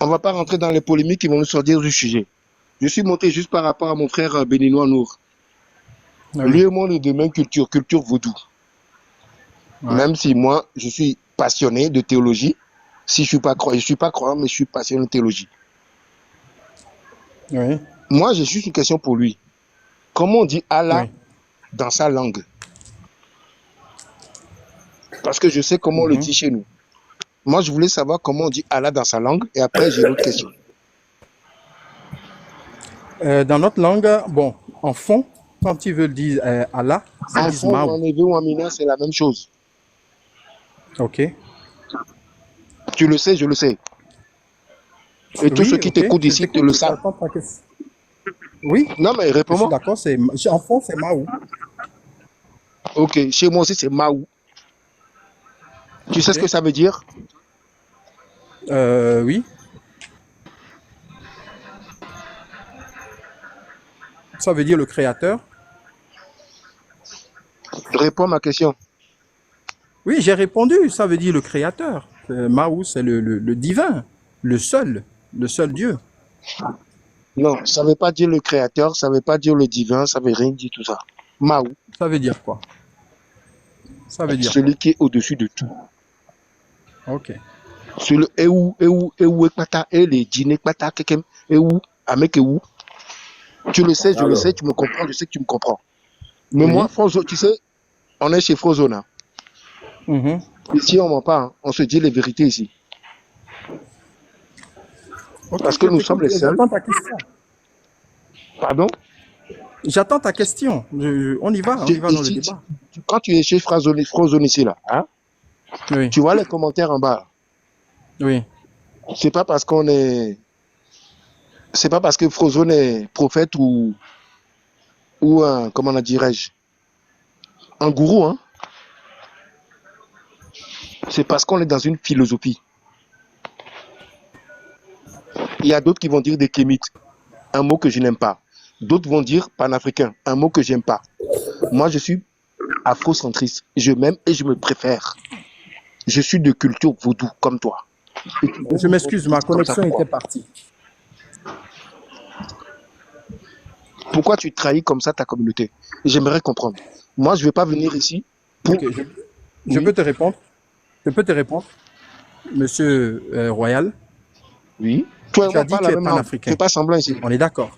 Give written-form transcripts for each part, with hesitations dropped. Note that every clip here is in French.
On ne va pas rentrer dans les polémiques qui vont nous sortir du sujet. Je suis monté juste par rapport à mon frère béninois Nour. Ah Lui oui. et moi, on est de même culture, culture vaudou. Ouais. Même si moi, je suis passionné de théologie. Si je suis pas croyant, mais je suis passionné de théologie. Oui. Moi, j'ai juste une question pour lui. Comment on dit Allah Oui. dans sa langue? Parce que je sais comment on le Mhm. dit chez nous. Moi, je voulais savoir comment on dit Allah dans sa langue. Et après, j'ai une autre question. Dans notre langue, bon, en fond, quand ils veulent dire Allah, ils En disent fond ou Mao. en hébreu ou en mina, c'est la même chose. OK. Tu le sais, je le sais. Et tous ceux Oui, qui OK. t'écoutent Je ici te t'écoute, le savent. j'attends ta question. Oui, Non, mais je suis réponds-moi. d'accord, en fond, c'est Mao. Ok, chez moi aussi, c'est Maou. Tu sais ce que OK. ça veut dire? Oui, ça veut dire le créateur. Réponds à ma question. Oui, j'ai répondu, ça veut dire le créateur. Mao, c'est le divin, le seul Dieu. Non, ça ne veut pas dire le créateur, ça ne veut pas dire le divin, ça ne veut rien dire tout ça. Maou, Ça veut dire quoi? Ça veut dire quoi? celui qui est au-dessus de tout. OK. Sur le ekpata, les djinns ekpata, kekem, amek Tu le sais, je le sais, Alors, tu me comprends, je sais que tu me comprends. Mais moi, Oui. Frozo, tu sais, on est chez Frozona. Mhm. Ici, on ment pas, hein. On se dit les vérités ici. OK, Parce que je nous sommes t'écoute, les seuls. j'attends ta question. Pardon? J'attends ta question. On y va dans le débat. Quand tu es chez Frozone ici, là, hein, Oui, tu vois les commentaires en bas. oui. C'est pas parce qu'on est. C'est pas parce que Frozone est prophète ou un, comment on dirais-je, un gourou, hein. C'est parce qu'on est dans une philosophie. Il y a d'autres qui vont dire des kémites, un mot que je n'aime pas. D'autres vont dire panafricain, un mot que j'aime pas. Moi, je suis afrocentriste. Je m'aime et je me préfère. Je suis de culture vaudou, comme toi. Et tu Je me m'excuse, ma contredis comme ça, connexion pourquoi? était partie. Pourquoi tu trahis comme ça ta communauté? J'aimerais comprendre. Moi, je ne vais pas venir ici pour. OK, je Oui, peux te répondre. Je peux te répondre, monsieur Royal. oui. Toi et Tu moi, as on dit parle que tu la es même langue. Fais panafricain. pas semblant ici. On est d'accord.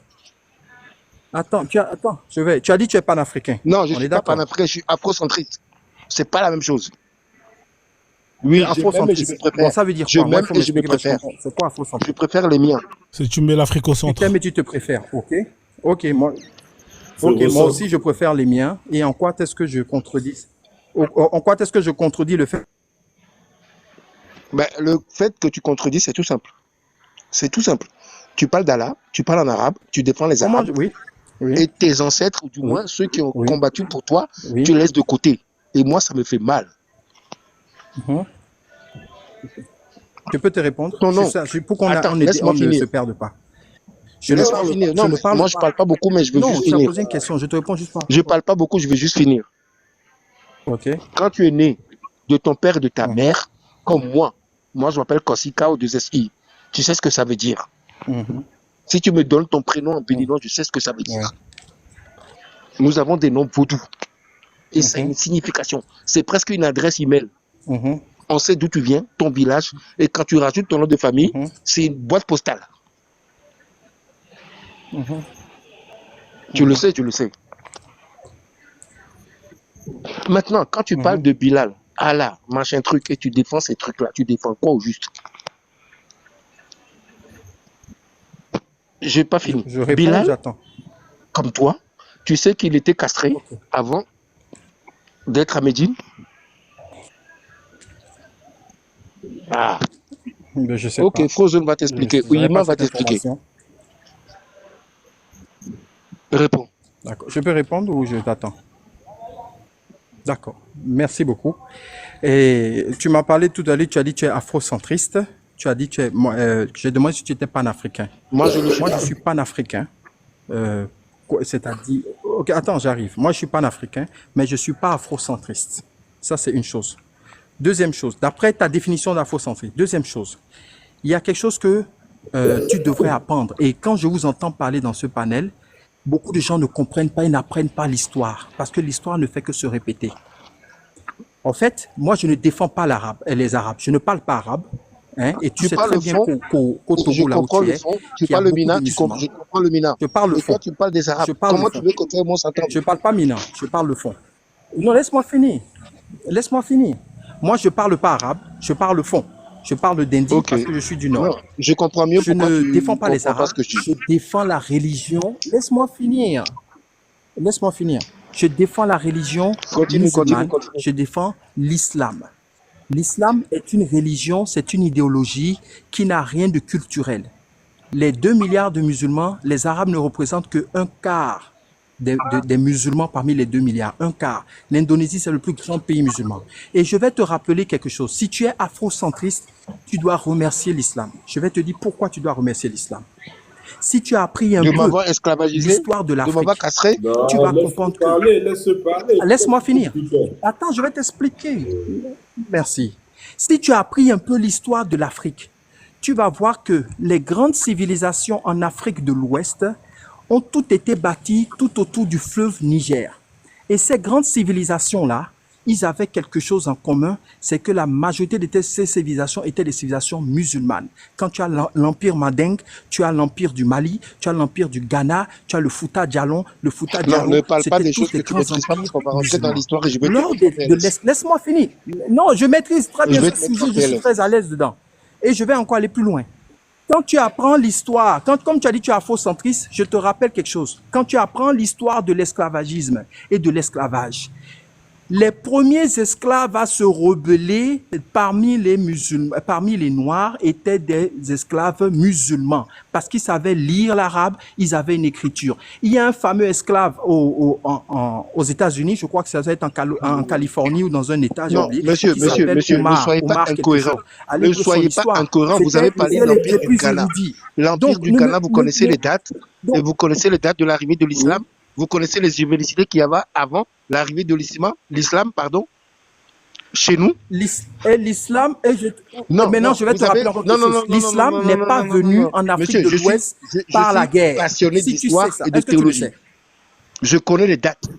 Attends, tu as dit que tu es panafricain. Non, je ne On suis est pas d'accord. panafricain, je suis afrocentriste. C'est pas la même chose. Tu es Oui, je m'aime et je me afrocentriste. Bon, préfère. ça veut dire Je quoi? Moi, il m'aime faut et je me m'expliquer parce que je préfère. comprends. C'est quoi Je afrocentriste? préfère les miens. si tu mets l'Afrique au Tu t'aimes centre, et tu te préfères. OK. OK, moi, c'est OK, moi aussi, ressort. je préfère les miens. Et en quoi est-ce que je contredis? En quoi est-ce que je contredis le fait? Ben, le fait que tu contredis, c'est tout simple. C'est tout simple. Tu parles d'Allah, tu parles en arabe, tu défends les Comment Arabes, Oui, oui, et tes ancêtres, ou du oui, moins ceux qui ont oui, combattu pour toi, tu oui. laisses de côté. Et moi, ça me fait mal. Mhm. Je peux te répondre? Non, non. Pour qu'on Attends, on laisse-moi ne finir. se perde pas. Je ne Laisse-moi parle pas. finir. Je Non, ne mais parle moi, je pas. parle pas beaucoup, mais je veux Non, juste tu as finir. posé une question. Je te réponds juste pas. Je parle pas beaucoup, je veux juste finir. OK. Quand tu es né de ton père et de ta Mhm, mère, comme moi je m'appelle Kossika ou 2SI. Tu sais ce que ça veut dire. mhm, Si tu me donnes ton prénom en mhm. béninois, je sais ce que ça veut Ouais. dire. Nous avons des noms vaudous. Et ça a Mhm, une signification. C'est presque une adresse email. mhm, On sait d'où tu viens, ton village. Et quand tu rajoutes ton nom de famille, mhm, c'est une boîte postale. mhm, Tu le mhm, sais, tu le sais. Maintenant, quand tu parles mhm. de Bilal, Allah, machin truc, et tu défends ces trucs-là, tu défends quoi au juste? J'ai pas fini. Je réponds ou Bilal, j'attends? comme toi, tu sais qu'il était castré OK. avant d'être à Médine. Ah, Ben, je sais ok, pas. Frozen va Je t'expliquer. Ou n'avais pas Iman va cette t'expliquer. information. Réponds. D'accord. Je peux répondre ou je t'attends? D'accord. Merci beaucoup. Et tu m'as parlé tout à l'heure, tu as dit que tu es afrocentriste. Tu as dit que tu es. J'ai demandé si tu étais panafricain. Moi, je ne le suis Moi, je pas. suis panafricain. C'est-à-dire. Ok, attends, j'arrive. Moi, je suis panafricain, mais je ne suis pas afrocentriste. Ça, c'est une chose. Deuxième chose, d'après ta définition d'afrocentrisme, deuxième chose, il y a quelque chose que tu devrais apprendre. Et quand je vous entends parler dans ce panel, beaucoup de gens ne comprennent pas et n'apprennent pas l'histoire, parce que l'histoire ne fait que se répéter. En fait, moi, je ne défends pas les Arabes. Je ne parle pas arabe. Hein, et tu sais très bien qu'au Togo, là où tu es, tu parles le Mina, je comprends le Mina. Je parle le fond. Toi, tu parles des Arabes. Comment tu veux que tout le monde s'entende? Je parle pas Mina, je parle le fond. Non, laisse-moi finir. Laisse-moi finir. Moi, je parle pas arabe, je parle le fond. Je parle d'Indie parce que je suis du Nord. Non, je comprends mieux pourquoi je ne défends pas les Arabes, je défends la religion. Laisse-moi finir. Laisse-moi finir. Je défends la religion musulmane. Je défends l'islam. L'islam est une religion, c'est une idéologie qui n'a rien de culturel. Les 2 milliards de musulmans, les Arabes ne représentent que 1/4 des musulmans parmi les 2 milliards. 1/4. L'Indonésie, c'est le plus grand pays musulman. Et je vais te rappeler quelque chose. Si tu es afrocentriste, tu dois remercier l'islam. Je vais te dire pourquoi tu dois remercier l'islam. Si tu as appris un peu l'histoire de l'Afrique, tu vas comprendre que... Laisse-moi finir. Attends, je vais t'expliquer. Merci. Si tu as appris un peu l'histoire de l'Afrique, tu vas voir que les grandes civilisations en Afrique de l'Ouest ont toutes été bâties tout autour du fleuve Niger. Et ces grandes civilisations-là, ils avaient quelque chose en commun, c'est que la majorité de ces civilisations étaient des civilisations musulmanes. Quand tu as l'empire Mandingue, tu as l'empire du Mali, tu as l'empire du Ghana, tu as le Fouta Djallon, Non, ne parle pas des choses que tu maîtrises pas parce qu'on va rentrer dans l'histoire et je vais Laisse-moi finir. Non, je maîtrise très bien ce sujet, je suis très à l'aise dedans. Et je vais encore aller plus loin. Quand tu apprends l'histoire, comme tu as dit, tu es afrocentriste, je te rappelle quelque chose. Quand tu apprends l'histoire de l'esclavagisme et de l'esclavage, les premiers esclaves à se rebeller parmi les musulmans, parmi les noirs, étaient des esclaves musulmans parce qu'ils savaient lire l'arabe, ils avaient une écriture. Il y a un fameux esclave aux États-Unis, je crois que ça doit être en Californie ou dans un État. Non, monsieur, ne soyez pas incohérent. Ne soyez pas incohérent. Vous avez parlé de l'empire du Ghana. L'empire du Ghana, vous connaissez les dates et vous connaissez les dates de l'arrivée de l'islam. Vous connaissez les universités qu'il y avait avant l'arrivée de l'islam, chez nous. L'islam maintenant, je vais te rappeler encore quelque chose. L'islam n'est pas venu en Afrique de l'Ouest par la guerre. Passionné d'histoire et de théologie. Je connais les dates.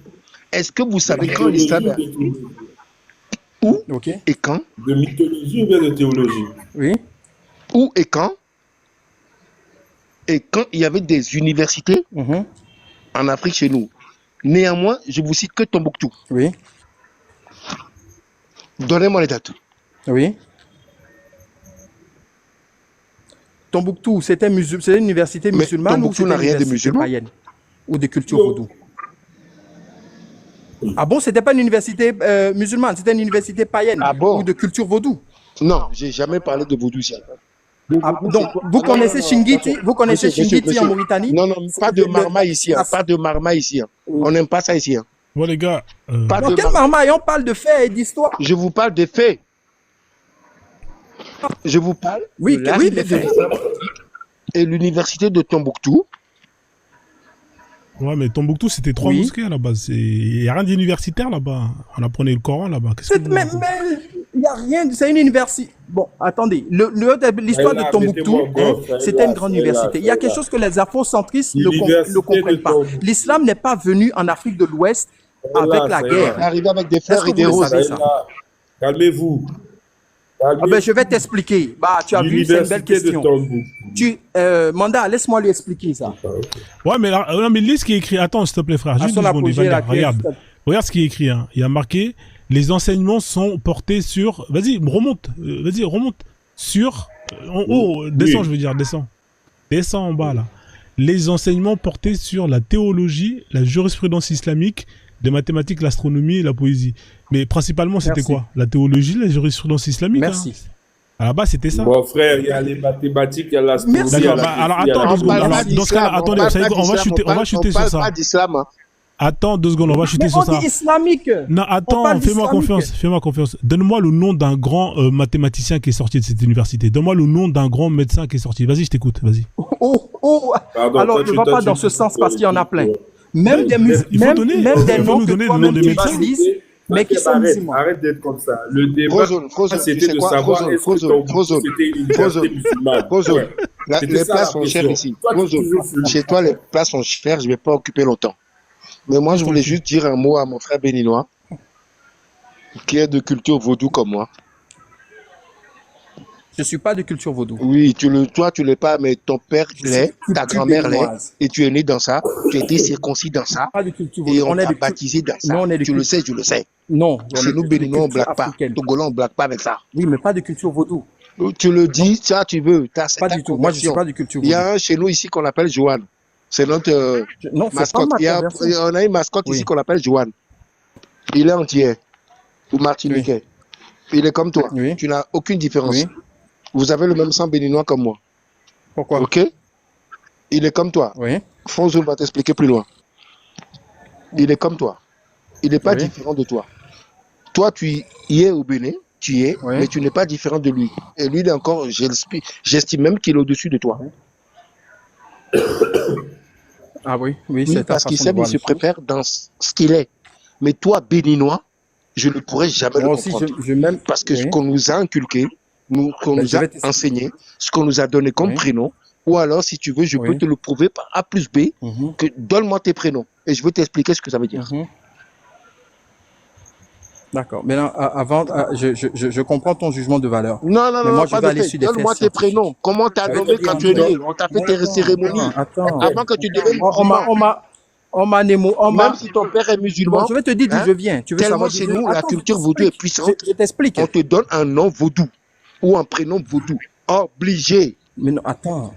Est-ce que vous savez quand l'islam est où et quand? De mythologie ou bien de théologie? Oui. Où et quand? Et quand il y avait des universités en Afrique chez nous. Néanmoins, je vous cite que Tombouctou. Oui. Donnez-moi les dates. Oui. Tombouctou, c'était une université musulmane ou c'était une université païenne ou de culture vaudou? Ah bon, c'était pas une université musulmane, c'était une université païenne ou de culture vaudou? Non, j'ai jamais parlé de vaudou ici. Donc, vous connaissez Shingiti? Vous connaissez Shingiti en Mauritanie? Non, pas de marmaille ici. Pas de marmaille ici. On n'aime pas ça ici. Bon, les gars. Quel marmaille? On parle de faits et d'histoire. Je vous parle des faits. Je vous parle de faits. Et l'université de Tombouctou. Ouais, mais Tombouctou, c'était 3 mosquées là-bas. Il n'y a rien d'universitaire là-bas. On apprenait le Coran là-bas. Mais il n'y a rien, c'est une université. Bon, attendez, l'histoire de Tombouctou, c'était une grande université. Il y a quelque chose que les afrocentristes ne comprennent pas. L'islam n'est pas venu en Afrique de l'Ouest avec la guerre. Arrivé avec des fleurs et des roses. Calmez-vous. Je vais t'expliquer. Tu as vu, c'est une belle question. Manda, laisse-moi lui expliquer ça. Ouais, mais lis ce qui est écrit. Attends, s'il te plaît, frère. Juste 2 secondes. Regarde ce qui est écrit. Il y a marqué... Les enseignements sont portés sur... Vas-y, remonte. Sur... En haut, descends, je veux dire, descends. Descends en bas, là. Les enseignements portés sur la théologie, la jurisprudence islamique, les mathématiques, l'astronomie et la poésie. Mais principalement, c'était quoi? La théologie, la jurisprudence islamique. Merci. À la base, c'était ça. Bon, frère, il y a les mathématiques, il y a l'astronomie. D'accord, alors attends 2 secondes. Alors, dans ce cas-là, attendez, on va chuter sur ça. Attends 2 secondes, on va chuter sur ça. On dit islamique. Non, attends, fais-moi confiance. Donne-moi le nom d'un grand mathématicien qui est sorti de cette université. Donne-moi le nom d'un grand médecin qui est sorti. Vas-y, je t'écoute, vas-y. Pardon, alors, ne va pas dans ce sens parce qu'il y en a plein. Même des noms que toi-même tu utilises, mais qui sont musulmans. Arrête d'être comme ça. Le débat, c'était de savoir est-ce que c'était une université musulmane. C'était Les ça plats la sont chers question. ici. Toi, tu Bonjour. veux celui. Chez toi, les plats sont chers, je ne vais pas occuper longtemps. Mais moi, je voulais juste dire un mot à mon frère béninois, qui est de culture vaudou comme moi. Je ne suis pas de culture vaudou. Oui, toi, tu l'es pas, mais ton père Je suis l'est, ta culture grand-mère l'est, béninoise. et tu es né dans ça, tu as été circoncis dans ça, Pas de culture et vaudou. on On est t'a de baptisé dans ça. Non, on est de Tu le culture. sais, je le sais. Non, on Chez est nous, de Béninois, on ne culture blague pas. africaine. Togolais, on ne blague pas avec ça. Oui, mais pas de culture vaudou. Tu le Non, dis, ça, tu veux, tu as pas cette du tout. Moi, je ne suis conversion. pas de culture Il y vaudou. a un chez nous ici qu'on appelle Joanne. C'est notre Non, c'est pas mascotte. ma conversion. On a une mascotte ici Oui, qu'on appelle Joanne. Il est entier ou oui, martiniquais. Il est comme toi. oui, Tu n'as aucune différence. oui. Vous avez le même sang béninois comme moi. Pourquoi? OK? Il est comme toi. Oui, Fonzo va t'expliquer plus loin. Il est comme toi. Il n'est pas oui, différent de toi. Toi, tu y es au Bénin, tu y es, oui. mais tu n'es pas différent de lui. Et lui, il est encore, j'estime même qu'il est au-dessus de toi. Ah oui, oui, Oui, c'est ta parce qu'il façon de s'aime, il voir se les choses. préfère dans ce qu'il est. Mais toi, béninois, je ne pourrais jamais le Moi aussi, comprendre. je m'aime. Parce que ce Oui. qu'on nous a inculqué, qu'on Ben, nous je a vais t'expliquer. enseigné, ce qu'on nous a donné comme Oui, prénom, ou alors, si tu veux, je peux oui. te le prouver par A plus B, Mhm, que donne-moi tes prénoms. Et je vais t'expliquer ce que ça veut dire. mhm. D'accord. Maintenant, je comprends ton jugement de valeur. Non, non, Mais non, moi, non, je pas vais de aller fait. sur des faits Donne-moi tes scientifiques. prénoms. Comment t'as J'allais te nommé dire, quand tu es donne. né? On t'a fait tes Attends, cérémonies attends. avant que tu deviennes On m'a, musulman. on Même m'a. si ton père est Bon, musulman, je vais te dire d'où hein, je viens. Tu veux tellement savoir d'où chez je viens? nous, la Attends, je culture vaudou est t'explique. puissante, Je t'explique. on te donne un nom vaudou ou un prénom vaudou. Obligé. Mais non, attends.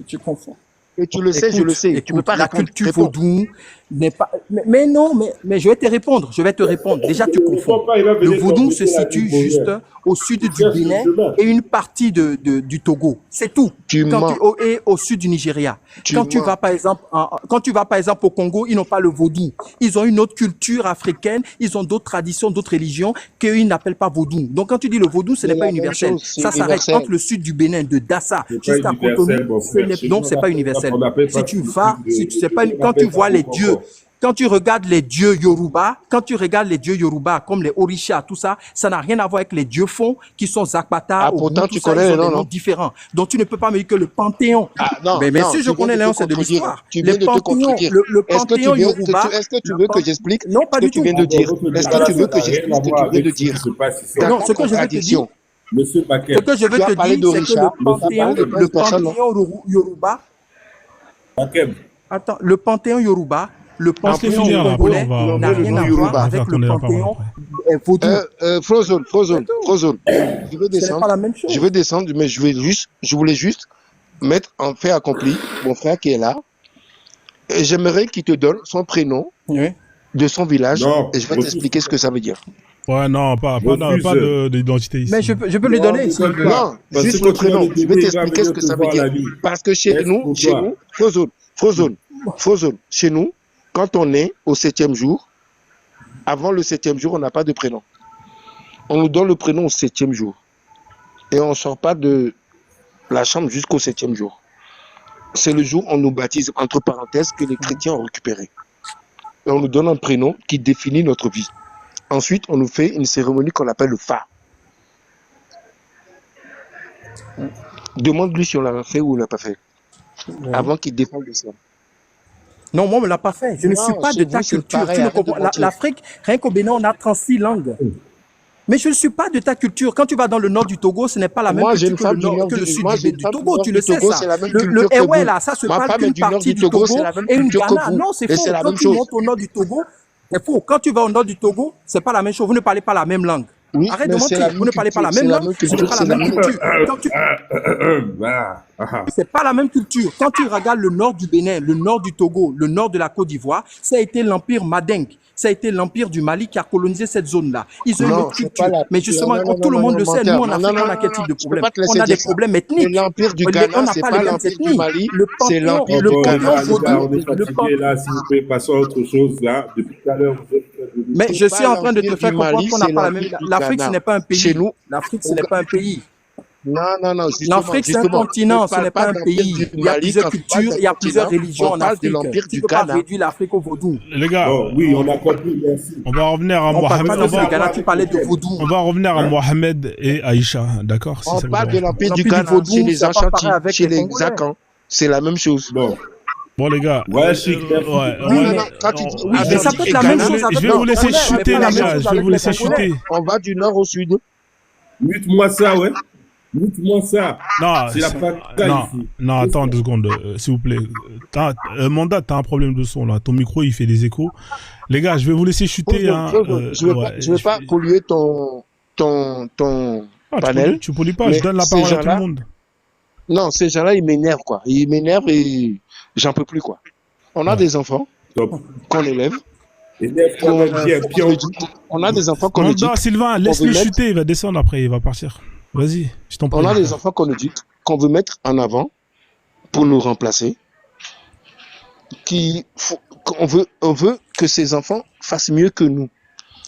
Tu confonds. Et tu le sais, je le Écoute, sais. Tu ne peux écoute, pas la répondre. culture Réponds. vaudou n'est pas. Mais non, mais je vais te répondre. Je vais te répondre. Déjà, tu Ne confonds. réponds pas, il va Le venir vaudou se t'embêter la vie situe juste bonheur. au sud Tu du cherches le Bénin chemin. et une partie du Togo. C'est tout. Tu mens. Et au sud du Nigeria. Tu Quand tu mens. vas par exemple, quand tu vas par exemple au Congo, ils n'ont pas le vaudou. Ils ont une autre culture africaine. Ils ont d'autres traditions, d'autres religions qu'ils n'appellent pas vaudou. Donc quand tu dis le vaudou, ce C'est n'est pas la même universel. chose. C'est Ça s'arrête universel. entre le sud du Bénin, de Dassa, C'est pas jusqu'à Cotonou. universel, mon frère. Chez Non, nous, c'est pas universel. on appelle Si pas tu tout vas, le si truc tu sais pas, on quand tu appelle vois ça les au dieux, Congo. quand tu regardes les dieux Yoruba, quand tu regardes les dieux Yoruba, comme les Orisha, tout ça, ça n'a rien à voir avec les dieux fonds qui sont Zakpata, Ah, Ogun, pourtant, tout tu ça, connais ils les ont des noms, noms non? différents. Donc tu ne peux pas me dire que le Panthéon. Ah, non, Mais non, si je tu viens connais de les te noms, c'est de contredire. l'histoire. Tu Les viens de te panthéons, contredire. le Panthéon Yoruba, Est-ce que tu veux que j'explique non, ce pas que du tu tout. viens de Ah bon, dire? votre Est-ce que tu déclaration veux que n'a rien j'explique à ce que tu voir viens de avec ce qui dire? se passe ici. Ta Non, ce que je veux te dire, contradiction. Monsieur ce Paquet, que je veux Tu as te parlé dire, c'est que d'Orisha, tu as parlé de plein le de personnes, non? Panthéon Yoruba, Paquet, attends, le Panthéon Yoruba, le En Laisse-les plus, Panthéon finir là, après congolais on nommer n'a le rien nom à voir Yoruba. va avec faire le tourner la parole Panthéon après. vaudou. Frozone, C'est tout. Frozone. Je veux Ce n'est pas la même je chose. veux descendre, mais je voulais juste mettre en fait accompli mon frère qui est là. Et j'aimerais qu'il te donne son prénom Oui. de son village non, et je vais refuse. t'expliquer ce que ça veut dire. Ouais, non, pas Refuse. d'identité Mais ici. je peux lui Non, donner ne s'il donne veut. pas. Non, Parce que juste quand le tu vas prénom. le Je vais donner, il va t'expliquer ce venir que te ça veut voir dire. la nuit. Parce que chez Reste pour toi. nous, Frozone, chez nous, quand on est au 7e jour, avant le 7e jour, on n'a pas de prénom. On nous donne le prénom au 7e jour. Et on ne sort pas de la chambre jusqu'au 7e jour. C'est le jour où on nous baptise, entre parenthèses, que les chrétiens ont récupéré. Et on nous donne un prénom qui définit notre vie. Ensuite, on nous fait une cérémonie qu'on appelle le Fa. Demande-lui si on l'a fait ou on l'a pas fait. Avant qu'il défende l'islam. Non, moi, on ne l'a pas fait. Je ne Non, suis pas chez de vous, ta c'est culture. pareil, Tu ne arrête de comprends. mentir. L'Afrique, rien qu'au Bénin, on a 36 langues. Mais je ne suis pas de ta culture. Quand tu vas dans le nord du Togo, ce n'est pas la même Moi, j'ai culture une que femme le, du nord que le du sud moi, du, j'ai une du femme du Togo. nord Tu du le sais, Togo, ça. c'est la même Le culture que Ewe, vous. là, ça se Ma parle femme est qu'une du nord partie du du Togo, Togo c'est la même et une culture que Ghana. vous. Non, c'est Et faux. c'est la Quand même tu chose. montes au nord du Togo, c'est faux. Quand tu vas au nord du Togo, c'est pas la même chose. Vous ne parlez pas la même langue. Oui, Arrête de mais c'est la mentir. même Vous ne parlez pas la culture, même c'est la langue. même Ce n'est culture, pas la c'est la même même. culture. Quand tu, Voilà. Ah. c'est pas la même culture. Quand tu regardes le nord du Bénin, le nord du Togo, le nord de la Côte d'Ivoire, ça a été l'empire Madingue. Ça a été l'empire du Mali qui a colonisé cette zone-là. Ils ont une Non, autre c'est culture. pas la Mais culture. justement, Non, non, tout le non, monde non, le sait. Nous, menteur. en Non, Afrique, non, on a non, quel non, type de je peux problème? pas te On laisser a des dire ça. problèmes C'est ethniques. l'empire du Ghana, On n'a c'est pas pas les mêmes l'empire du ethnies. Mali, Le c'est panthéon, l'empire le du Bon, Ghana. panthéon les gars, on vaudou, est fatigué là. S'il vous plaît, passons à autre chose là. Depuis tout à l'heure, vous êtes mais C'est je pas suis en train de l'empire te du faire comprendre Mali, qu'on n'a c'est pas la même. l'empire du L'Afrique, ce Ghana. n'est pas un Chez pays. nous, L'Afrique, ce au n'est Ga- pas un pays. Non, L'Afrique, c'est un continent, ce n'est pas un pays. Il y a plusieurs cultures, il y a plusieurs religions en Afrique. Tu ne peux pas réduire l'Afrique au vaudou. Les gars, oui, on a compris, merci. On va revenir à Mohamed. Tu parlais de vaudou. On va revenir à Mohamed et Aïcha, d'accord? On parle de l'Empire du Ghana chez les Ashanti, chez les Zakans. C'est la même chose. Bon, les gars. Ouais, chic. Quand tu dis, mais ça peut être la même chose. Je vais vous laisser chuter, les gars. Je vais vous laisser chuter. On va du nord au sud. Mute-moi ça, ouais. Mute-moi ça. Non, c'est la non, attends 2 secondes, s'il vous plaît. Mandat, t'as un problème de son, là. Ton micro, il fait des échos. Les gars, je vais vous laisser chuter. Je vais pas polluer ton panel. Tu pollues pas, je donne la parole à tout le monde. Non, ces gens-là, ils m'énervent, quoi. Ils m'énervent et j'en peux plus, quoi. On a des enfants qu'on élève. On a des enfants qu'on éduque. Non, Sylvain, laisse-le chuter, il va descendre après, il va partir. Vas-y, je t'en prie. On a des enfants qu'on éduque, qu'on veut mettre en avant pour nous remplacer. On veut que ces enfants fassent mieux que nous.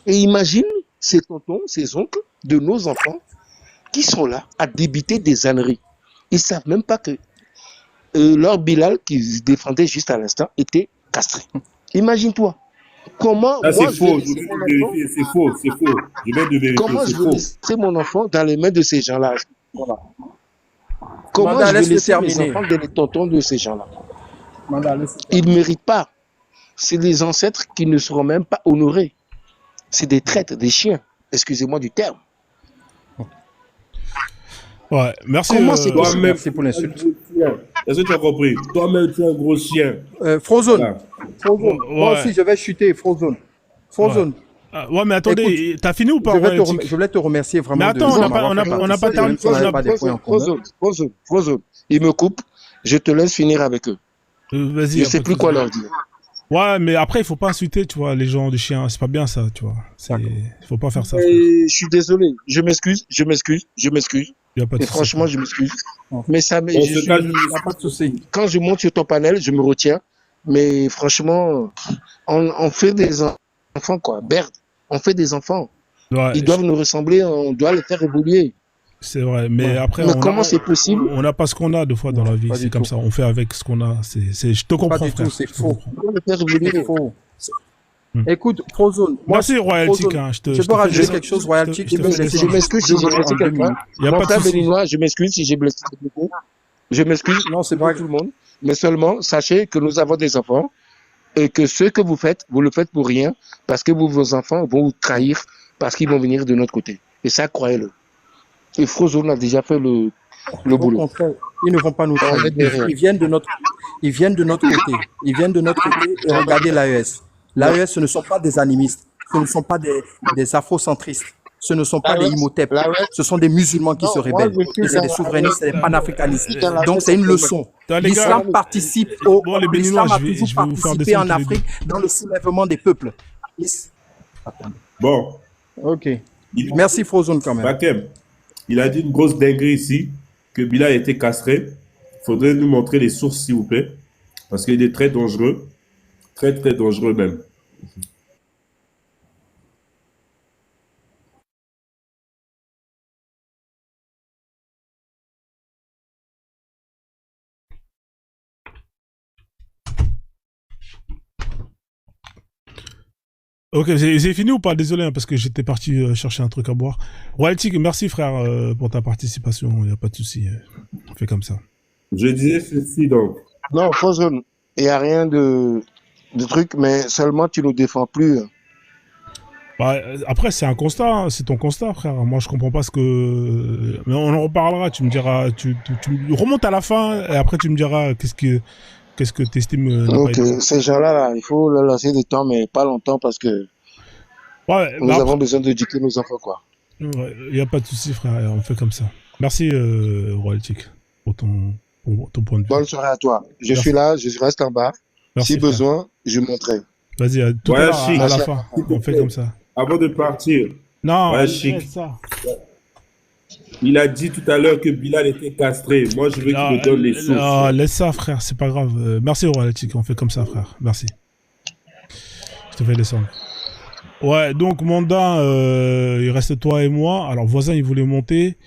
Et imagine ces tontons, ces oncles de nos enfants qui sont là à débiter des âneries. Ils ne savent même pas que leur Bilal qu'ils défendaient juste à l'instant était castré. Imagine-toi. Comment c'est faux, je viens de vérifier. Comment je vais laisser mon enfant dans les mains de ces gens-là? Voilà. Comment je vais laisser mes enfants dans les tontons de ces gens-là? Ils ne méritent pas. C'est des ancêtres qui ne seront même pas honorés. C'est des traîtres, des chiens. Excusez-moi du terme. Ouais, merci. Comment c'est toi-même, merci pour l'insulte. Est-ce que tu as compris? Toi-même, tu es un gros chien. Frozone. Moi aussi, je vais chuter. Frozone. Ouais, mais attendez, t'as fini ou pas? Je voulais te remercier vraiment. Mais attends, on n'a pas terminé. Frozone. Ils me coupent. Je te laisse finir avec eux. Vas-y. Je sais plus quoi leur dire. Ouais, mais après, il faut pas insulter, tu vois, les gens du chien. C'est pas bien ça, tu vois. Il faut pas faire ça. Je suis désolé. Je m'excuse. Et franchement, je m'excuse. Mais ça, pas de souci. Quand je monte sur ton panel, je me retiens. Mais franchement, on fait des enfants, quoi. Merde. On fait des enfants. Ouais, ils doivent nous ressembler, on doit les faire évoluer. C'est vrai, mais après, comment c'est possible? On n'a pas ce qu'on a deux fois dans la vie, c'est comme ça, on fait avec ce qu'on a. Je te comprends, frère. C'est faux. C'est faux. Écoute, Frozone. Merci, Royalty. Je peux rajouter quelque chose, Royalty. Je m'excuse si j'ai blessé quelqu'un. Mon frère béninois, je m'excuse si j'ai blessé quelqu'un. Je m'excuse. Non, c'est pas tout le monde. Mais seulement, sachez que nous avons des enfants et que ce que vous faites, vous le faites pour rien parce que vos enfants vont vous trahir parce qu'ils vont venir de notre côté. Et ça, croyez-le. Et Frozone a déjà fait le boulot. Au contraire, ils ne vont pas nous trahir. Ils viennent de notre côté. Ils viennent de notre côté et regardez l'AES. L'AES, ce ne sont pas des animistes. Ce ne sont pas des afrocentristes. Ce ne sont pas des Imhotep. Ce sont des musulmans qui se rebellent. Et c'est des souverainistes et des panafricanistes. Donc, c'est une leçon. L'islam participe l'islam a toujours participé en Afrique dans le soulèvement des peuples. Bon. Ok. Merci, Frozone, quand même. Bakem, il a dit une grosse dinguerie ici, que Bilal a été castré. Il faudrait nous montrer les sources, s'il vous plaît. Parce qu'il est très dangereux. Très, très dangereux même. Ok, c'est fini ou pas? Désolé, hein, parce que j'étais parti chercher un truc à boire. Royalty, merci frère pour ta participation, il n'y a pas de souci. On fait comme ça. Je disais ceci donc. Non, Frozone, il n'y a rien de truc, mais seulement tu ne défends plus. Bah, après, c'est un constat, hein, c'est ton constat, frère. Moi, je comprends pas ce que... Mais on en reparlera, tu me diras... Tu remontes à la fin, et après, tu me diras qu'est-ce que tu estimes... Ok, ces gens-là, il faut leur laisser du temps, mais pas longtemps, parce que nous avons besoin d'éduquer nos enfants, quoi. Il n'y a pas de souci, frère, on fait comme ça. Merci, Royaltic, pour ton point de vue. Bonne soirée à toi. Je suis là, je reste en bas. Merci, si besoin, je monterai. Vas-y, tout à l'heure, à la fin, on fait comme ça. Avant de partir. Non, ça. Il a dit tout à l'heure que Bilal était castré. Moi, je veux qu'il me donne les sources. Non, laisse ça, frère, c'est pas grave. Merci, Royaltic, on fait comme ça, frère. Merci. Je te fais descendre. Ouais, donc, Mandat, il reste toi et moi. Alors, voisin, il voulait monter.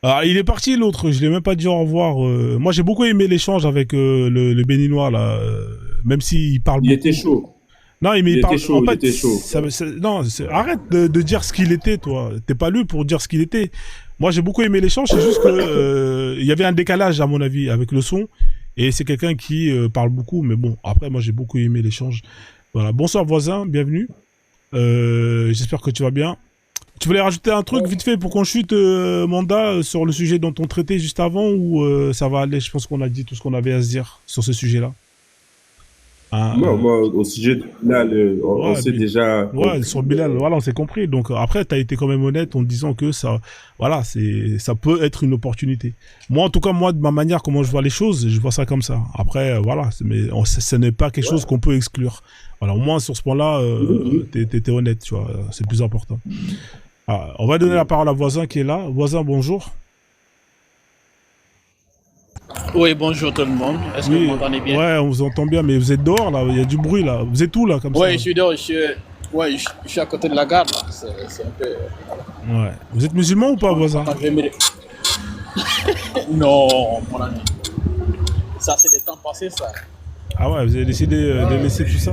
Ah, il est parti l'autre, je l'ai même pas dit au revoir. Moi j'ai beaucoup aimé l'échange avec le Béninois là, même s'il parle beaucoup. Il était chaud. Non, il était chaud, il était chaud. Non, arrête de dire ce qu'il était, toi. T'es pas lui pour dire ce qu'il était. Moi, j'ai beaucoup aimé l'échange. C'est juste que il y avait un décalage, à mon avis, avec le son. Et c'est quelqu'un qui parle beaucoup. Mais bon, après, moi, j'ai beaucoup aimé l'échange. Voilà. Bonsoir, voisin. Bienvenue. J'espère que tu vas bien. Tu voulais rajouter un truc vite fait pour qu'on chute, Manda, sur le sujet dont on traitait juste avant ou ça va aller? Je pense qu'on a dit tout ce qu'on avait à se dire sur ce sujet-là. Moi, au sujet de Bilal, on sait déjà. Ouais, sur Bilal, voilà, on s'est compris. Donc après, tu as été quand même honnête en disant que ça, voilà, ça peut être une opportunité. Moi, en tout cas, de ma manière, comment je vois les choses, je vois ça comme ça. Après, voilà, mais ce n'est pas quelque chose qu'on peut exclure. Voilà, au moins sur ce point-là, t'es honnête, tu vois, c'est le plus important. On va donner la parole à Voisin qui est là. Voisin, bonjour. Oui, bonjour tout le monde. Est-ce que vous m'entendez bien? Ouais, on vous entend bien, mais vous êtes dehors là, il y a du bruit là. Vous êtes où là comme ça? Oui, je suis dehors, je suis à côté de la gare là. C'est un peu. Ouais. Vous êtes musulman ou pas, voisin? Non, mon ami. Ça, c'est des temps passés, ça. Ah ouais, vous avez décidé de laisser tout ça?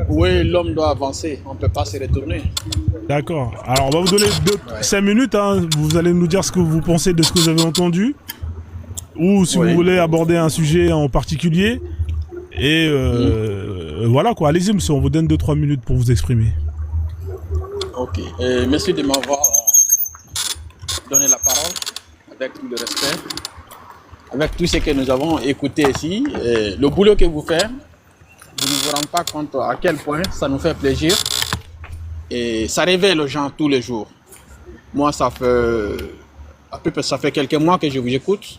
Oui, l'homme doit avancer, on ne peut pas se retourner. D'accord. Alors, on va vous donner 5 minutes. Hein. Vous allez nous dire ce que vous pensez de ce que vous avez entendu. Ou si vous voulez aborder un sujet en particulier. Et voilà quoi, allez-y monsieur, on vous donne 2-3 minutes pour vous exprimer. Ok, merci de m'avoir donné la parole avec tout le respect. Avec tout ce que nous avons écouté ici, le boulot que vous faites, vous ne vous rendez pas compte à quel point ça nous fait plaisir. Et ça réveille les gens tous les jours. Moi, ça fait quelques mois que je vous écoute.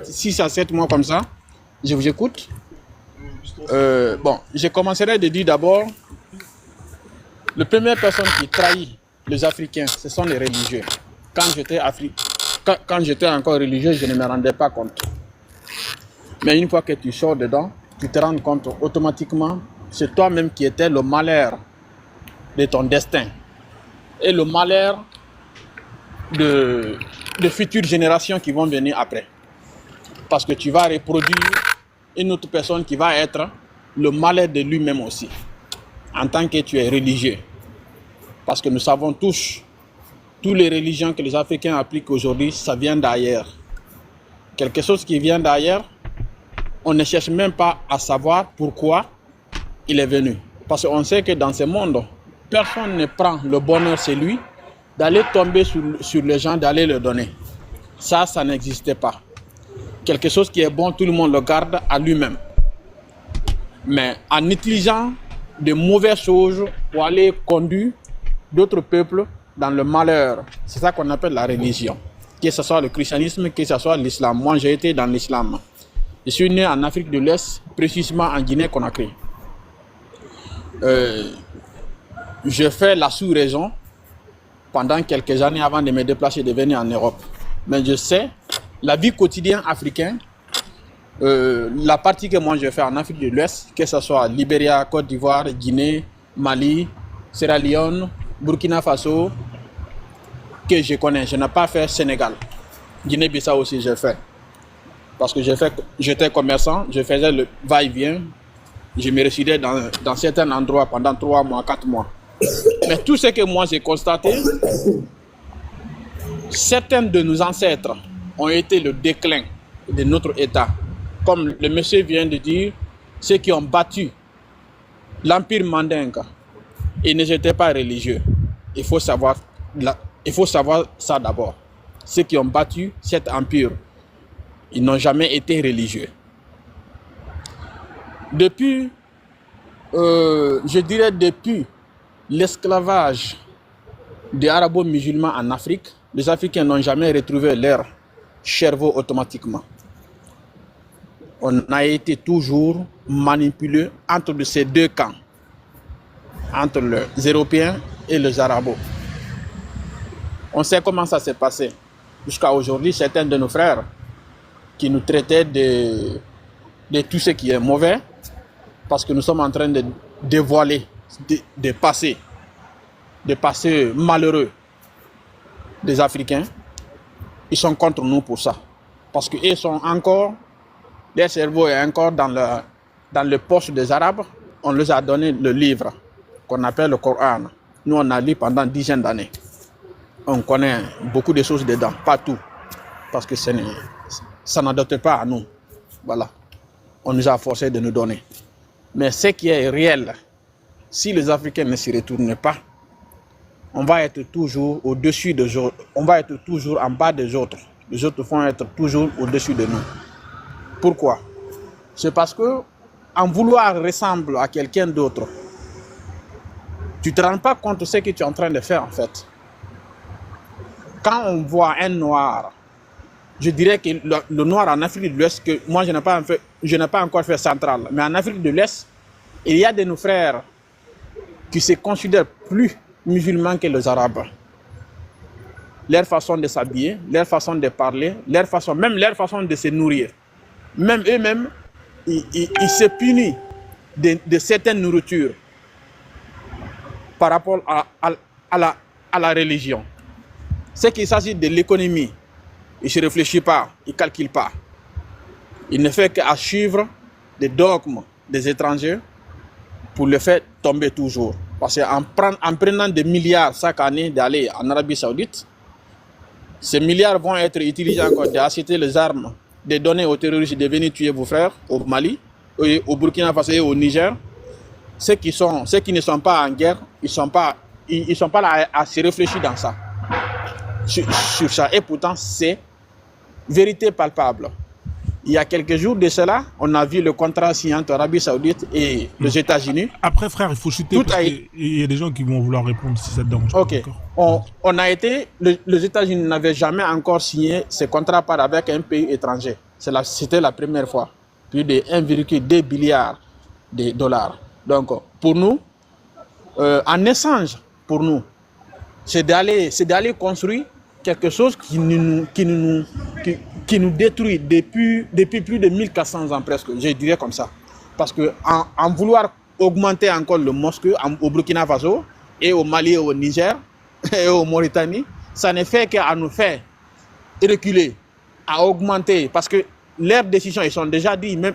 6 à 7 mois comme ça, je vous écoute. Bon, je commencerai de dire d'abord, la première personne qui trahit les Africains, ce sont les religieux. Quand j'étais encore religieux, je ne me rendais pas compte. Mais une fois que tu sors dedans, tu te rends compte automatiquement, c'est toi-même qui étais le malheur de ton destin. Et le malheur de futures générations qui vont venir après. Parce que tu vas reproduire une autre personne qui va être le malheur de lui-même aussi, en tant que tu es religieux. Parce que nous savons tous, toutes les religions que les Africains appliquent aujourd'hui, ça vient d'ailleurs. Quelque chose qui vient d'ailleurs, on ne cherche même pas à savoir pourquoi il est venu. Parce qu'on sait que dans ce monde, personne ne prend le bonheur, c'est lui, d'aller tomber sur les gens, d'aller leur donner. Ça n'existait pas. Quelque chose qui est bon, tout le monde le garde à lui-même. Mais en utilisant de mauvaises choses pour aller conduire d'autres peuples dans le malheur, c'est ça qu'on appelle la religion. Que ce soit le christianisme, que ce soit l'islam. Moi, j'ai été dans l'islam. Je suis né en Afrique de l'Est, précisément en Guinée-Conakry. J'ai fait la sous-région pendant quelques années avant de me déplacer, de venir en Europe. Mais je sais, la vie quotidienne africaine, la partie que moi je fais en Afrique de l'Ouest, que ce soit Libéria, Côte d'Ivoire, Guinée, Mali, Sierra Leone, Burkina Faso, que je connais. Je n'ai pas fait Sénégal. Guinée-Bissau aussi j'ai fait. Parce que j'étais commerçant, je faisais le va-et-vient. Je me résidais dans certains endroits pendant 3 mois, 4 mois. Mais tout ce que moi j'ai constaté, certains de nos ancêtres ont été le déclin de notre État. Comme le monsieur vient de dire, ceux qui ont battu l'Empire mandingue, ils n'étaient pas religieux. Il faut savoir ça d'abord. Ceux qui ont battu cet empire, ils n'ont jamais été religieux. Depuis, je dirais depuis l'esclavage des arabo-musulmans en Afrique, les Africains n'ont jamais retrouvé leur cerveau automatiquement. On a été toujours manipulé entre ces deux camps, entre les Européens et les Arabes. On sait comment ça s'est passé. Jusqu'à aujourd'hui, certains de nos frères qui nous traitaient de tout ce qui est mauvais, parce que nous sommes en train de dévoiler des passés malheureux des Africains. ils sont contre nous pour ça. Parce qu'ils sont encore, leur cerveau est encore dans le poche des Arabes. On leur a donné le livre qu'on appelle le Coran. Nous, on a lu pendant dizaines d'années. On connaît beaucoup de choses dedans, pas tout. Parce que ça n'adopte pas à nous. Voilà. On nous a forcé de nous donner. Mais ce qui est réel, si les Africains ne s'y retournent pas, on va être toujours au-dessus des autres. On va être toujours en bas des autres. Les autres vont être toujours au-dessus de nous. Pourquoi? C'est parce que en vouloir ressembler à quelqu'un d'autre, tu ne te rends pas compte de ce que tu es en train de faire en fait. Quand on voit un noir, je dirais que le noir en Afrique de l'Ouest, que moi je n'ai pas encore fait central, mais en Afrique de l'Est, il y a de nos frères qui se considèrent plus musulmans que les Arabes. Leur façon de s'habiller, leur façon de parler, même leur façon de se nourrir. Même eux-mêmes, ils se punissent de certaines nourritures par rapport à la religion. C'est qu'il s'agit de l'économie. Il ne se réfléchit pas, il ne calcule pas. Il ne fait qu'à suivre des dogmes des étrangers pour le faire tomber toujours. Parce qu'en prenant des milliards chaque année d'aller en Arabie Saoudite, ces milliards vont être utilisés encore d'acheter les armes, de donner aux terroristes de venir tuer vos frères au Mali, au Burkina Faso et au Niger. Ceux qui ne sont pas en guerre, ils sont pas là à se réfléchir dans ça. Sur ça. Et pourtant, c'est vérité palpable. Il y a quelques jours de cela, on a vu le contrat signé entre l'Arabie Saoudite et les États-Unis. Après, frère, il faut chuter parce qu'il y a des gens qui vont vouloir répondre si ça te dérange. Ok. Les États-Unis n'avaient jamais encore signé ce contrat avec un pays étranger. C'était la première fois. Plus de 1,2 milliard de dollars. Donc, pour nous, en échange, pour nous, c'est d'aller construire quelque chose qui nous détruit depuis plus de 1400 ans presque, je dirais comme ça. Parce qu'en vouloir augmenter encore le mosquée au Burkina Faso et au Mali et au Niger et au Mauritanie, ça ne fait qu'à nous faire reculer, à augmenter. Parce que leurs décisions, ils sont déjà dit, même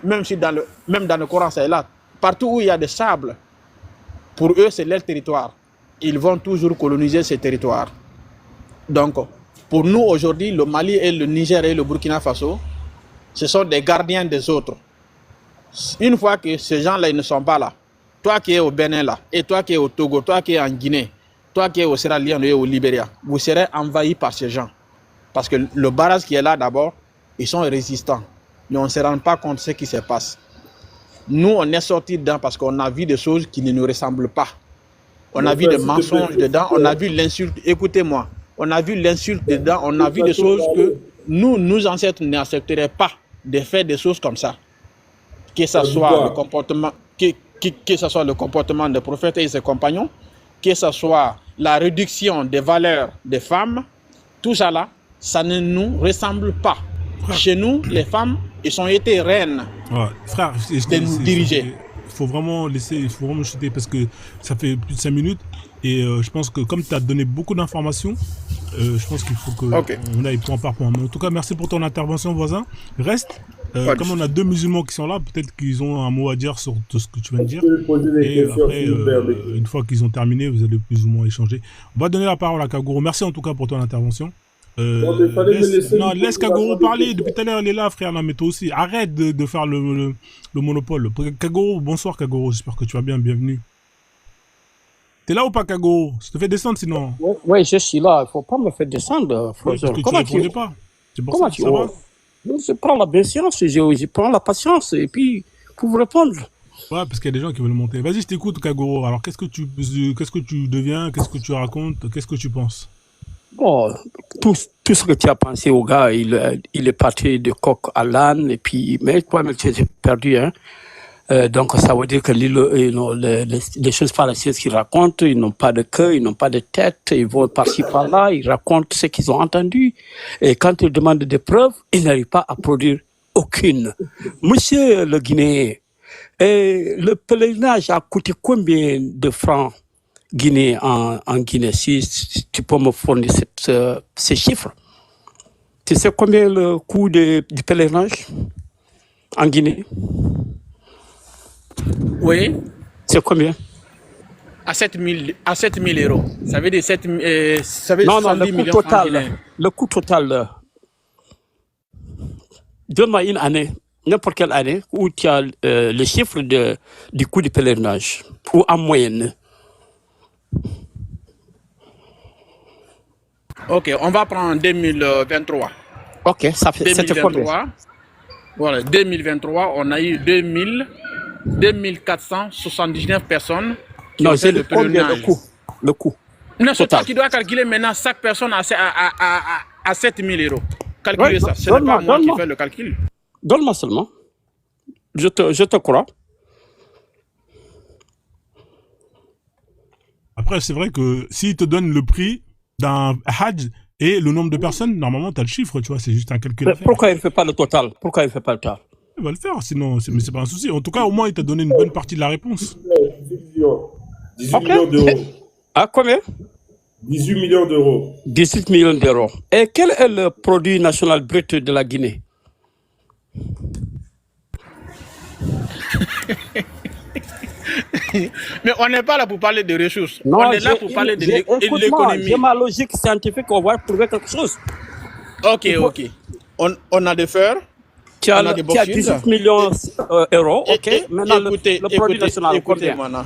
dans le Coran, c'est là. Partout où il y a des sables, pour eux, c'est leur territoire. Ils vont toujours coloniser ces territoires. Donc, pour nous aujourd'hui, le Mali et le Niger et le Burkina Faso, ce sont des gardiens des autres. Une fois que ces gens-là ils ne sont pas là, toi qui es au Bénin là, et toi qui es au Togo, toi qui es en Guinée, toi qui es au Sierra Leone et au Libéria, vous serez envahis par ces gens. Parce que le barrage qui est là d'abord, ils sont résistants. Mais on ne se rend pas compte de ce qui se passe. Nous, on est sortis dedans parce qu'on a vu des choses qui ne nous ressemblent pas. On a vu des mensonges dedans, on a vu l'insulte. Écoutez-moi, on a vu l'insulte dedans, on a vu des choses que nous, nos ancêtres n'accepteraient pas de faire des choses comme ça. Que ce soit le comportement, que ce soit le comportement des prophètes et ses compagnons, que ce soit la réduction des valeurs des femmes, tout ça là, ça ne nous ressemble pas. Chez nous, les femmes, elles ont été reines. Ouais, frère, de nous diriger. Il faut vraiment chuter parce que ça fait plus de 5 minutes et je pense que comme tu as donné beaucoup d'informations, je pense qu'il faut qu'on aille point par point. Mais en tout cas, merci pour ton intervention, voisin. Reste, comme on a 2 musulmans qui sont là, peut-être qu'ils ont un mot à dire sur tout ce que tu viens de dire. Et après, une fois qu'ils ont terminé, vous allez plus ou moins échanger. On va donner la parole à Kagoro. Merci en tout cas pour ton intervention. Laisse Kagoro parler. Depuis tout à l'heure, il est là, frère. Non, mais toi aussi, arrête de faire le monopole. Kagoro, bonsoir Kagoro. J'espère que tu vas bien. Bienvenue. T'es là ou pas, Kagoro? Je te fais descendre sinon. Oui, je suis là. Il ne faut pas me faire descendre. Ouais, parce que comment tu répondais pas? C'est pour ça que ça va. Je prends la patience, je prends la patience et puis pour vous répondre. Ouais, parce qu'il y a des gens qui veulent monter. Vas-y, je t'écoute, Kagoro. Alors, qu'est-ce que tu deviens? Qu'est-ce que tu racontes? Qu'est-ce que tu penses? Bon, tout ce que tu as pensé au gars, il est parti de coq à l'âne, et puis, mais toi-même, tu es perdu, hein. Donc, ça veut dire que les choses fallacieuses qu'ils racontent, ils n'ont pas de cœur, ils n'ont pas de tête, ils vont par-ci par-là, ils racontent ce qu'ils ont entendu. Et quand ils demandent des preuves, ils n'arrivent pas à produire aucune. Monsieur le Guinéen, le pèlerinage a coûté combien de francs en Guinée, si tu peux me fournir ces chiffres? Tu sais combien le coût du pèlerinage en Guinée? Oui. C'est combien? À 7 000 euros. Ça veut dire 7, ça veut dire Non, 70 le coût millions de francs total. guinéens. Le coût total. Donne-moi une année, n'importe quelle année, où tu as le chiffre du coût du pèlerinage, ou en moyenne. Ok, on va prendre 2023. Ok, c'était combien? Voilà, 2023, on a eu 2479 personnes qui Non, ont fait j'ai le dit combien pèlerinage. le coût Non, c'est toi total. qui dois calculer maintenant chaque personne à 7 000 euros. Calculer ça. Ce n'est pas moi qui fais le calcul. Donne-moi seulement. Je te crois. Après, c'est vrai que s'il te donne le prix d'un Hajj et le nombre de personnes, normalement, tu as le chiffre, tu vois, c'est juste un calcul à faire. Pourquoi il ne fait pas le total? Il va le faire, sinon, mais c'est pas un souci. En tout cas, au moins, il t'a donné une bonne partie de la réponse. 18 millions d'euros. À combien? 18 millions d'euros. 18 millions d'euros. Et quel est le produit national brut de la Guinée? Mais on n'est pas là pour parler de ressources. Non, on est là pour parler de l'économie. J'ai ma logique scientifique, on va trouver quelque chose. Ok. On a des fers. Tu as 18 millions d'euros, ok. Maintenant, le produit national, écoutez, combien?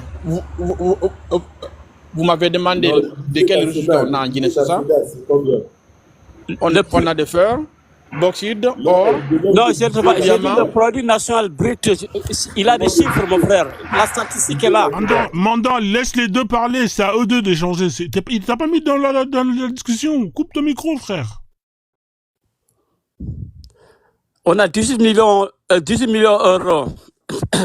Vous m'avez demandé de quelles ressources on a en Guinée, c'est ça? On a des fers, bauxite, or. Non, j'ai dit le produit national brut. Il a des chiffres, mon frère. La statistique est là. Mandant, laisse les deux parler, c'est à eux deux d'échanger. Il t'a pas mis dans la discussion. Coupe ton micro, frère. On a 18 millions d'euros.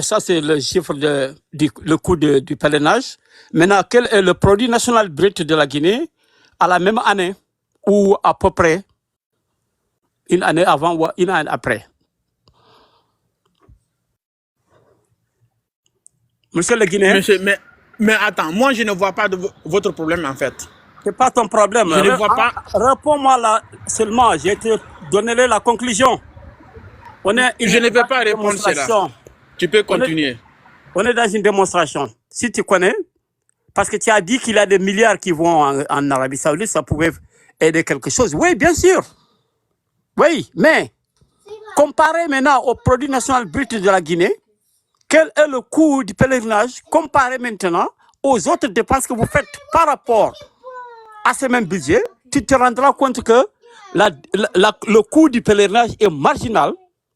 Ça, c'est le chiffre le coût du pèlerinage. Maintenant, quel est le produit national brut de la Guinée à la même année ou à peu près une année avant ou une année après? Monsieur le Guinéen. Monsieur, mais attends, moi je ne vois pas votre problème en fait. C'est pas ton problème. Je ne vois pas. Réponds-moi là seulement. Je te donnerai la conclusion. Je ne vais pas répondre cela. Tu peux continuer. On est dans une démonstration. Si tu connais, parce que tu as dit qu'il y a des milliards qui vont en Arabie Saoudite, ça pouvait aider quelque chose. Oui, bien sûr. Oui, mais comparé maintenant au produit national brut de la Guinée, quel est le coût du pèlerinage comparé maintenant aux autres dépenses que vous faites par rapport à ce même budget, tu te rendras compte que le coût du pèlerinage est marginal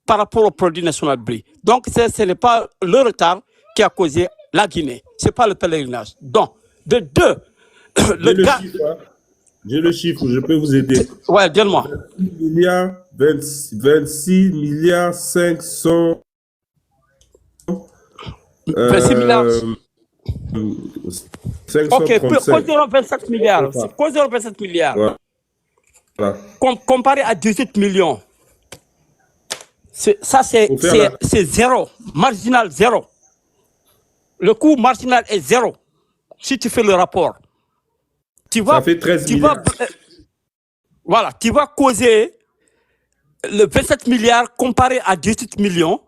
par rapport au produit national brut. Donc, ce n'est pas le retard qui a causé la Guinée. Ce n'est pas le pèlerinage. Donc, de deux, j'ai le chiffre, je peux vous aider. Ouais, dis-moi. 26 milliards 500. 26 milliards. 535. Ok, causons 27 milliards. Causons 27 milliards. Voilà. Comparé à 18 millions. Ça, c'est zéro. Marginal, zéro. Le coût marginal est zéro. Si tu fais le rapport. Ça fait 13 milliards. Voilà, tu vas causer le 27 milliards comparé à 18 millions.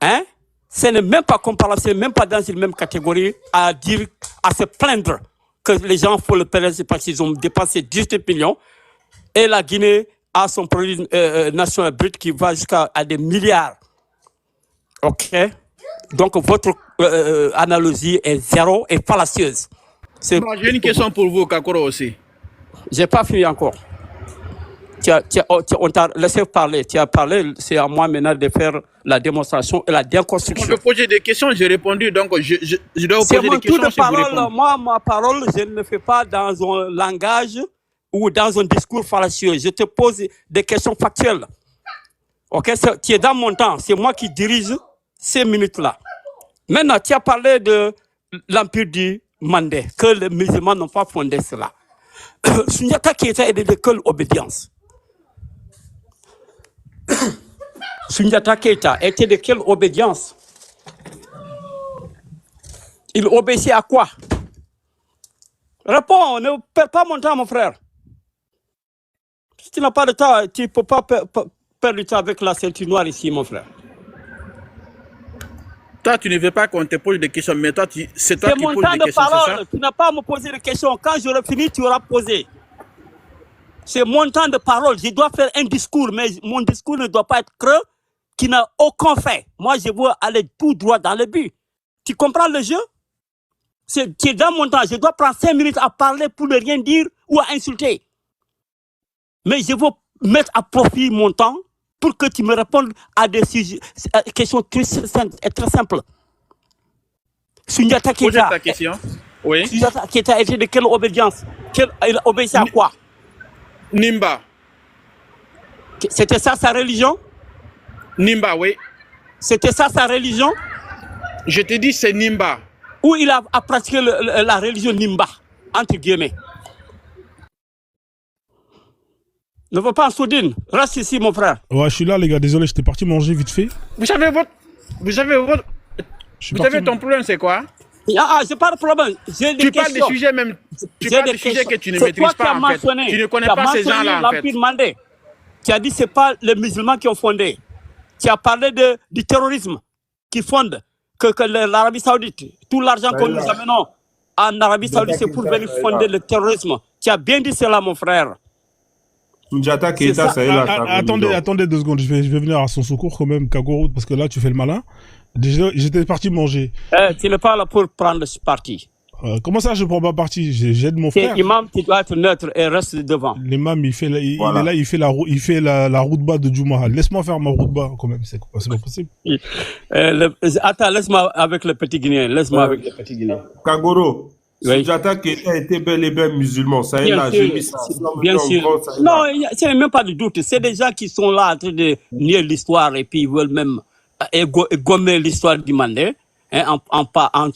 Hein? Ce n'est même pas comparable, ce n'est même pas dans une même catégorie à se plaindre que les gens font le pèlerinage parce qu'ils ont dépensé 18 millions. Et la Guinée a son produit national brut qui va jusqu'à des milliards. OK? Donc, votre analogie est zéro et fallacieuse. Bon, j'ai une question pour vous, Kakoro, aussi. Je n'ai pas fini encore. On t'a laissé parler. Tu as parlé, c'est à moi maintenant de faire la démonstration et la déconstruction. On peut poser des questions, j'ai répondu, donc je dois vous poser des questions. C'est mon tour de parole. Moi, ma parole, je ne le fais pas dans un langage ou dans un discours fallacieux. Je te pose des questions factuelles. Ok, tu es dans mon temps. C'est moi qui dirige ces minutes-là. Maintenant, tu as parlé de l'empire du Mandé, que les musulmans n'ont pas fondé cela. Sundiata Keita est de quelle obédience? Sundiata Keita était de quelle obédience? Il obéissait à quoi? Réponds, ne perds pas mon temps, mon frère. tu n'as pas de temps, tu ne peux pas perdre du temps avec la ceinture noire ici, mon frère. Toi, tu ne veux pas qu'on te pose des questions, mais toi, c'est toi qui poses des questions, c'est mon temps de parole. ça? Tu n'as pas à me poser des questions. Quand j'aurai fini, tu auras posé. C'est mon temps de parole. Je dois faire un discours, mais mon discours ne doit pas être creux, qui n'a aucun fait. Moi, je veux aller tout droit dans le but. Tu comprends le jeu? C'est dans mon temps. Je dois prendre 5 minutes à parler pour ne rien dire ou à insulter. Mais je veux mettre à profit mon temps pour que tu me répondes à des sujets, questions très simples. Sundiata Keita. Ta question. Oui. Sundiata Keita était de quelle obédience? Il obéissait à quoi? Nimba. C'était ça sa religion? Nimba, oui. C'était ça sa religion? Je te dis, c'est Nimba. Où il a pratiqué la religion Nimba, entre guillemets. Ne va pas en sourdine. Reste ici, mon frère. Ouais, je suis là, les gars. Désolé, j'étais parti manger vite fait. Vous savez ton problème, c'est quoi? J'ai pas de problème. Tu parles des sujets même. Tu parles des sujets que tu ne maîtrises pas, en fait. Tu ne connais pas ces gens-là, en fait. Mandé. Tu as dit que ce n'est pas les musulmans qui ont fondé. Tu as parlé du terrorisme qui fonde, que l'Arabie Saoudite, tout l'argent que nous amenons en Arabie Saoudite, c'est pour venir fonder le terrorisme. Tu as bien dit cela, mon frère. Sundiata Keita, ça y est là. Attendez 2 secondes, je vais venir à son secours quand même, Kagoro, parce que là, tu fais le malin. Déjà, j'étais parti manger. Tu n'es pas là pour prendre le parti. Comment ça, je prends pas parti? J'aide mon frère. Imam, tu dois être neutre et reste devant. L'imam, il est là, il fait la route-bas de Djouma. Laisse-moi faire ma route-bas quand même, c'est pas possible. Attends, laisse-moi avec le petit Guinéen. Avec le petit Guinéen. Kagoro, Sundiata Keita était bel et bien musulman. Ça y est là, j'ai mis ça. Bien sûr. Non, il n'y a même pas de doute. C'est des gens qui sont là en train de nier l'histoire et puis ils veulent même gommer l'histoire du Mandé, hein, en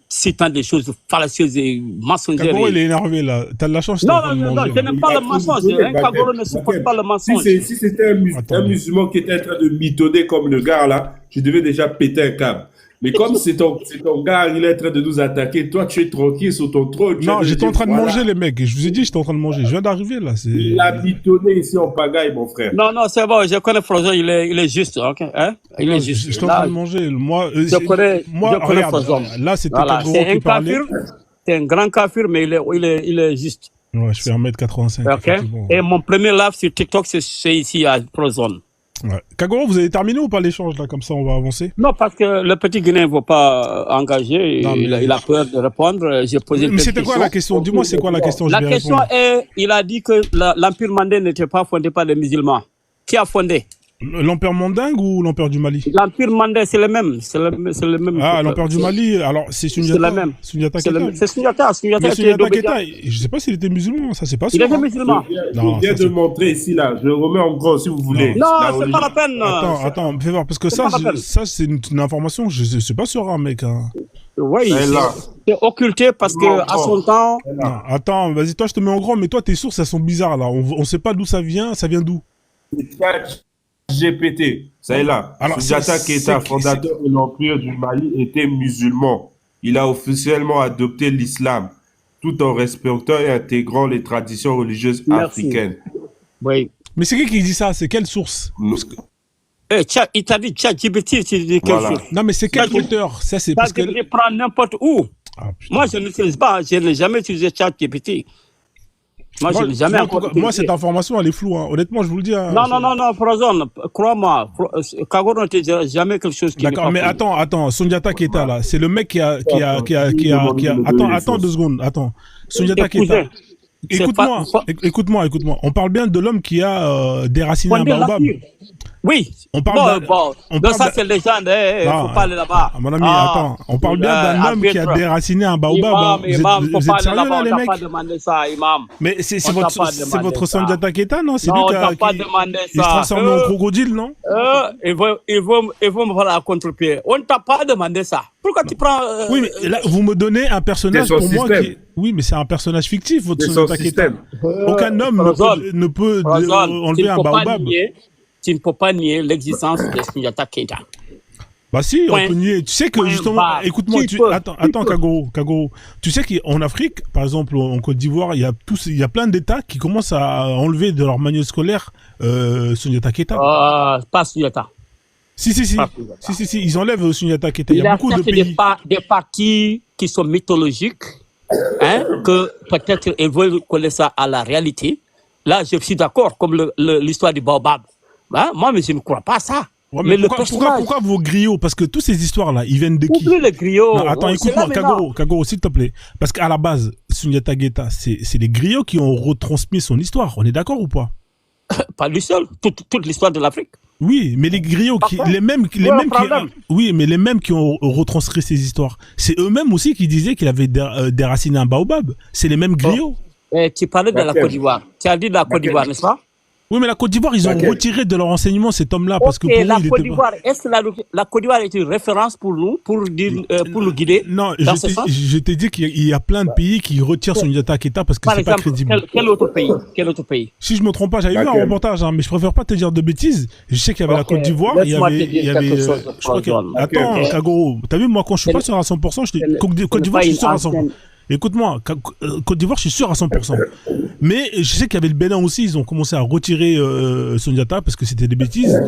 citant des choses fallacieuses et mensongères. Kagoro, il est énervé là. T'as de la chance. Non, je n'aime pas le mensonge. Kagoro ne supporte pas le mensonge. Si c'était un musulman qui était en train de mitonner comme le gars là, je devais déjà péter un câble. Mais comme c'est ton gars, il est en train de nous attaquer, toi tu es tranquille sur ton trône. Non, j'étais en train de manger, les mecs. Je vous ai dit, j'étais en train de manger. Je viens d'arriver là. Il a mitonné ici en pagaille, mon frère. Non, c'est bon, je connais Frozon, il est juste. Ok, hein? Il est juste. J'étais en train de manger. Moi, je connais Frozon. Là, c'était Kagoro qui parlait. C'est un grand kafir, mais il est juste. Ouais, je fais 1m85. Ok. Et mon premier live sur TikTok, c'est ici à Frozon. Ouais. Kagoro, vous avez terminé ou pas l'échange là? Comme ça, on va avancer. Non, parce que le petit Guinéen ne veut pas engager. Non, il a peur de répondre. J'ai posé mais c'était quoi la question? Dis-moi, c'est quoi la question? La question est, il a dit que l'Empire mandé n'était pas fondé par des musulmans. Qui a fondé? L'Empire mandingue ou l'Empire du Mali? L'Empire mandé, c'est le même. C'est le même. Ah, l'Empire du Mali, alors c'est Sundiata. C'est la même. Sundiata Keita. C'est Sundiata. Sundiata Keita, je sais pas s'il était musulman, ça c'est pas sûr. Il était musulman. Je viens de montrer ici là, je le remets en gros si vous voulez. Non, c'est pas la peine. Attends, fais voir, parce que ça c'est une information, je suis pas sûr, hein, mec. Hein. Oui, c'est occulté parce que à son temps. Non, attends, vas-y, toi je te mets en grand, mais toi tes sources elles sont bizarres là. On sait pas d'où ça vient d'où? GPT, ça est là. Sundiata Keita, fondateur de l'Empire du Mali, était musulman. Il a officiellement adopté l'islam, tout en respectant et intégrant les traditions religieuses africaines. Oui. Mais c'est qui dit ça? C'est quelle source? Il t'a dit ChatGPT, tu dis quelle source? Non, mais c'est quel auteur? Ça, c'est parce que. ChatGPT prend n'importe où. Moi, je n'utilise pas, je n'ai jamais utilisé ChatGPT. Moi, je n'ai jamais moi, cette information, elle est floue. Hein. Honnêtement, je vous le dis. Hein, non, Frozon, crois-moi. Kagoro ne te dira jamais quelque chose qui. D'accord, mais attends, Sundiata Keita, là, c'est le mec qui a. Attends 2 secondes, attends. Sundiata Keita. Écoute-moi. On parle bien de l'homme qui a déraciné un baobab. Oui. On parle ça, c'est légende. Il faut pas aller là-bas. Mon ami, attends. On parle bien d'un homme qui a déraciné un baobab. Imam, vous êtes sérieux là, les mecs? On t'a pas demandé ça, Imam. Mais c'est votre Sundiata Keita, non? C'est lui qui se transforme en crocodile, non? Il veut me faire la contre-pied. On ne t'a pas demandé ça. Pourquoi tu prends... Oui, mais là, vous me donnez un personnage pour moi qui... Oui, mais c'est un personnage fictif, votre Sundiata Keita. Aucun homme ne peut enlever un baobab. Tu ne peux pas nier l'existence de Sundiata Keita. Bah si, Point. on peut nier. Tu sais que Point justement, barre. écoute-moi, Qui peut? attends, Qui peut? Kagoro. Tu sais qu'en Afrique, par exemple, en Côte d'Ivoire, il y a plein d'États qui commencent à enlever de leur manuel scolaire Souniata Keita. Pas Souniata. Si, ils enlèvent Souniata Keita. Il Il y y a a beaucoup de certes pays. des partis qui sont mythologiques, hein, que peut-être ils veulent coller ça à la réalité. Là, je suis d'accord, comme l'histoire du Baobab. Hein? Moi, mais je ne crois pas à ça. Ouais, mais le pourquoi vos griots? Parce que toutes ces histoires-là, ils viennent de qui? Oublie les griots. Non, attends, écoute-moi, Kagoro, s'il te plaît. Parce qu'à la base, Souniata Keita, c'est les griots qui ont retransmis son histoire. On est d'accord ou pas? Pas lui seul, toute l'histoire de l'Afrique. Oui, mais les griots, les mêmes qui ont retranscrit ces histoires, c'est eux-mêmes aussi qui disaient qu'il avait déraciné un baobab. C'est les mêmes griots. Tu parlais de la Côte d'Ivoire. Tu as dit de la Côte d'Ivoire, n'est-ce pas? Oui, mais la Côte d'Ivoire, ils ont retiré de leur enseignement cet homme-là parce que pour eux, il était pas... Est-ce que la Côte d'Ivoire est une référence pour nous, pour nous guider? Non, je t'ai dit qu'il y a plein de pays qui retirent Souniata Keita parce que c'est pas crédible. Quel autre pays? Si je me trompe pas, j'avais vu un reportage, hein, mais je préfère pas te dire de bêtises. Je sais qu'il y avait la Côte d'Ivoire, il y avait attends, Kagoro, t'as vu, moi, quand je suis pas sûr à 100%, je dis Côte d'Ivoire, je suis sûr à 100%. Écoute-moi, Côte d'Ivoire, je suis sûr à 100%. Mais je sais qu'il y avait le Bénin aussi, ils ont commencé à retirer Souniata parce que c'était des bêtises.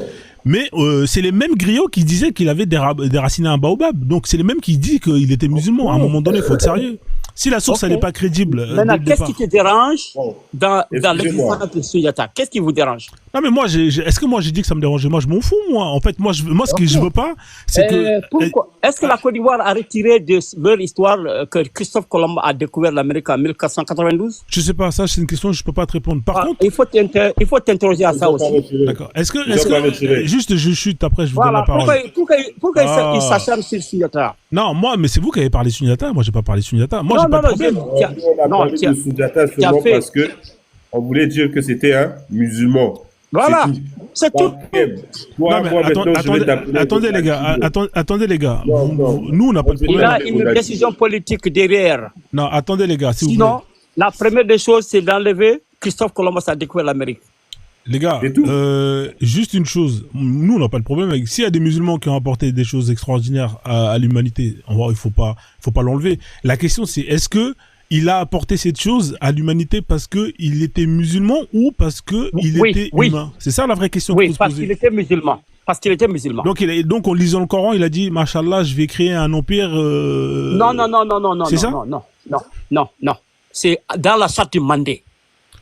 Mais c'est les mêmes griots qui disaient qu'il avait déraciné un baobab. Donc c'est les mêmes qui disent qu'il était musulman. À un moment donné, il faut être sérieux. Si la source, elle n'est pas crédible. Maintenant, qu'est-ce qui te dérange dans l'existence de Souniata? Qu'est-ce qui vous dérange? Non, mais moi, est-ce que moi j'ai dit que ça me dérangeait? Moi, je m'en fous, moi. En fait, moi, ce que je veux pas, c'est que. Pourquoi? Est-ce que la Côte d'Ivoire a retiré de leur histoire que Christophe Colomb a découvert l'Amérique en 1492? Je sais pas, ça, c'est une question que je peux pas te répondre. Par contre. Il faut t'interroger à ça aussi. D'accord. Est-ce que juste, je chute, après, je vous donne la parole. Pourquoi il s'acharne sur Souniata? Non, moi, mais c'est vous qui avez parlé Souniata. Moi, j'ai pas parlé Souniata. Moi, j'ai pas de problème. On a parlé de Souniata seulement parce que on voulait dire que c'était un musulman. Voilà, c'est tout. Attendez les gars, attendez les gars. Nous, on n'a pas de problème. Il a une décision politique derrière. Non, attendez les gars, s'il vous plaît. Sinon, la première des choses, c'est d'enlever Christophe Colomb a découvert l'Amérique. Les gars, juste une chose, nous on n'a pas de problème avec. S'il y a des musulmans qui ont apporté des choses extraordinaires à l'humanité, il faut pas l'enlever. La question c'est est-ce que il a apporté cette chose à l'humanité parce que il était musulman ou parce que il était humain? C'est ça la vraie question qu'il faut se poser. Oui, parce qu'il était musulman. Donc en lisant le Coran, il a dit Machallah, je vais créer un empire. Non. C'est ça? Non. C'est dans la charte du Mandé.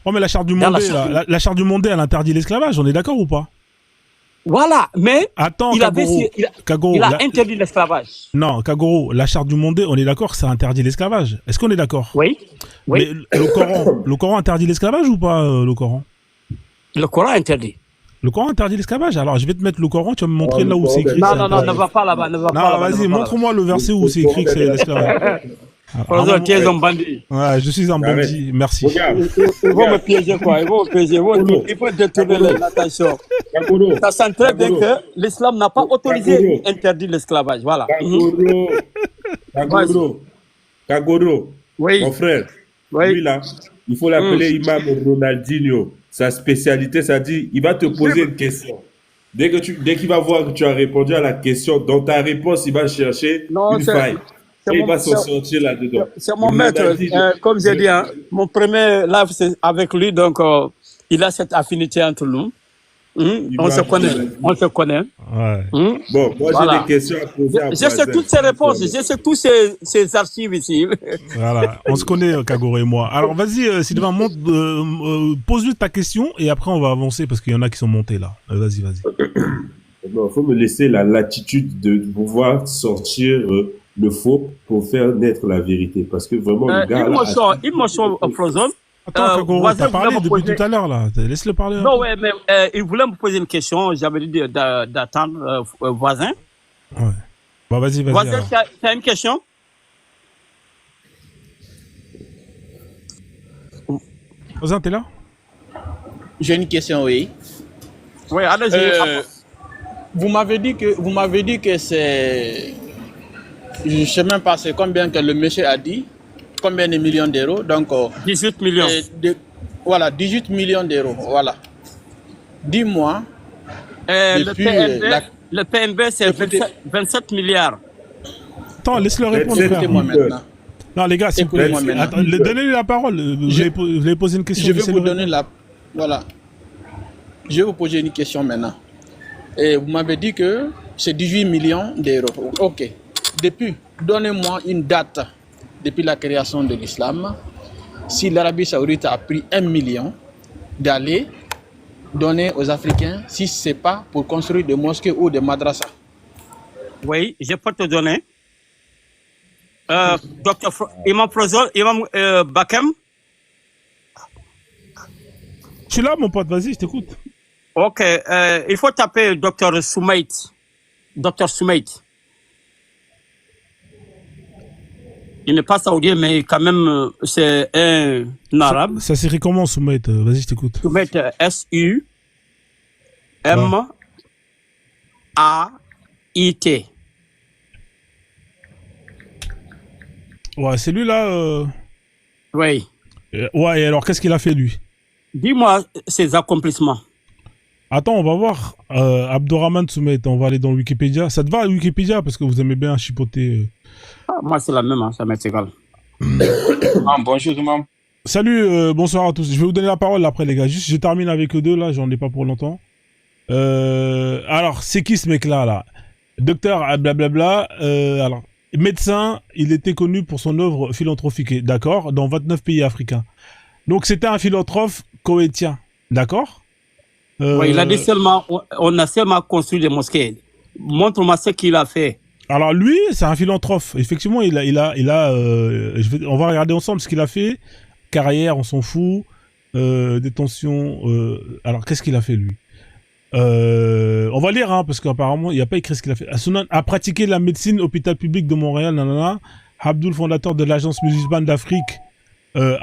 Oh, mais la charte du Mandé, la charte du Mandé, elle interdit l'esclavage, on est d'accord ou pas? Voilà, mais attends, il a interdit l'esclavage. Non, Kagoro, la charte du Mandé, on est d'accord, ça interdit l'esclavage. Est-ce qu'on est d'accord? Oui. Mais le Coran interdit l'esclavage ou pas, le Coran? Le Coran interdit. Le Coran interdit l'esclavage. Alors, je vais te mettre le Coran, tu vas me montrer là où c'est écrit. Non, ne va pas là-bas. Non, vas-y, montre-moi le verset où c'est écrit que c'est l'esclavage. Tu es un bandit. Ouais, je suis un bandit, merci. Ils vont me piéger quoi, il faut détourner l'attention. Ça sent très bien que l'islam n'a pas autorisé interdit l'esclavage, voilà. Kagoro, mon frère, lui là, il faut l'appeler Imam Ronaldinho. Sa spécialité, ça dit, il va te poser une question. Dès qu'il va voir que tu as répondu à la question, dans ta réponse, il va chercher une faille. Et il va s'en sortir là-dedans. C'est mon maître, comme j'ai dit, mon premier live c'est avec lui, donc il a cette affinité entre nous. On se connaît. Ouais. Bon, moi j'ai des questions à poser à je sais toutes ces réponses, je sais tous ces archives ici. Voilà, on se connaît, Kagoro et moi. Alors vas-y, Sylvain, pose-lui ta question et après on va avancer parce qu'il y en a qui sont montés là. Vas-y. Il faut me laisser la latitude de pouvoir sortir le faux pour faire naître la vérité. Parce que vraiment, le gars... Il me sont Frozen. Attends, Kagoro, t'as parlé depuis tout à l'heure, là. Laisse-le parler. Non, ouais, mais il voulait me poser une question. J'avais dit d'attendre voisin. Ouais. Bon, vas-y. Voisin, tu as une question? Voisin, t'es là? J'ai une question, oui. Oui, allez-y. Vous m'avez dit que c'est... Je ne sais même pas c'est combien que le monsieur a dit. Combien de millions d'euros? Donc, 18 millions. Voilà, 18 millions d'euros. Voilà. Dis-moi, depuis Le PNB, c'est 27 milliards. Attends, laisse-le répondre, frère. Écoutez-moi maintenant. Non, les gars, Écoutez-moi maintenant. donnez-lui la parole. Vous avez posé une question. Je vais vous donner la... Voilà. Je vais vous poser une question maintenant. Et vous m'avez dit que c'est 18 millions d'euros. Ok. Donnez-moi une date depuis la création de l'islam. Si l'Arabie Saoudite a pris 1 million d'aller donner aux Africains, si ce n'est pas pour construire des mosquées ou des madrasas. Oui, je peux te donner. Docteur Imam Frozol, Imam Bakem. Je suis là, mon pote, vas-y, je t'écoute. Ok, il faut taper Docteur Soumait. Docteur Soumait. Il n'est pas saoudien, mais quand même, c'est un arabe. Ça s'écrit comment, Soumet? Vas-y, je t'écoute. Soumait, S-U-M-A-I-T. Ouais, c'est lui là. Oui. Ouais, et alors qu'est-ce qu'il a fait lui? Dis-moi ses accomplissements. Attends, on va voir. Abdourahmane Soumet, on va aller dans Wikipédia. Ça te va, Wikipédia, parce que vous aimez bien chipoter. Moi, c'est la même, hein, ça m'est égal. Bonjour, imam. Salut, bonsoir à tous. Je vais vous donner la parole après, les gars. Juste, je termine avec eux deux, là, j'en ai pas pour longtemps. Alors, c'est qui ce mec-là, là? Docteur, blablabla. Alors, médecin, il était connu pour son œuvre philanthropique, d'accord, dans 29 pays africains. Donc, c'était un philanthrope koweïtien, d'accord? Oui, il a dit seulement, on a seulement construit des mosquées. Montre-moi ce qu'il a fait. Alors lui, c'est un philanthrope. Effectivement, on va regarder ensemble ce qu'il a fait. Carrière, on s'en fout. Détention. Alors, qu'est-ce qu'il a fait lui? On va lire, hein, parce qu'apparemment, il n'y a pas écrit ce qu'il a fait. Asunan a pratiqué la médecine hôpital public de Montréal, nanana. Abdul, fondateur de l'Agence musulmane d'Afrique.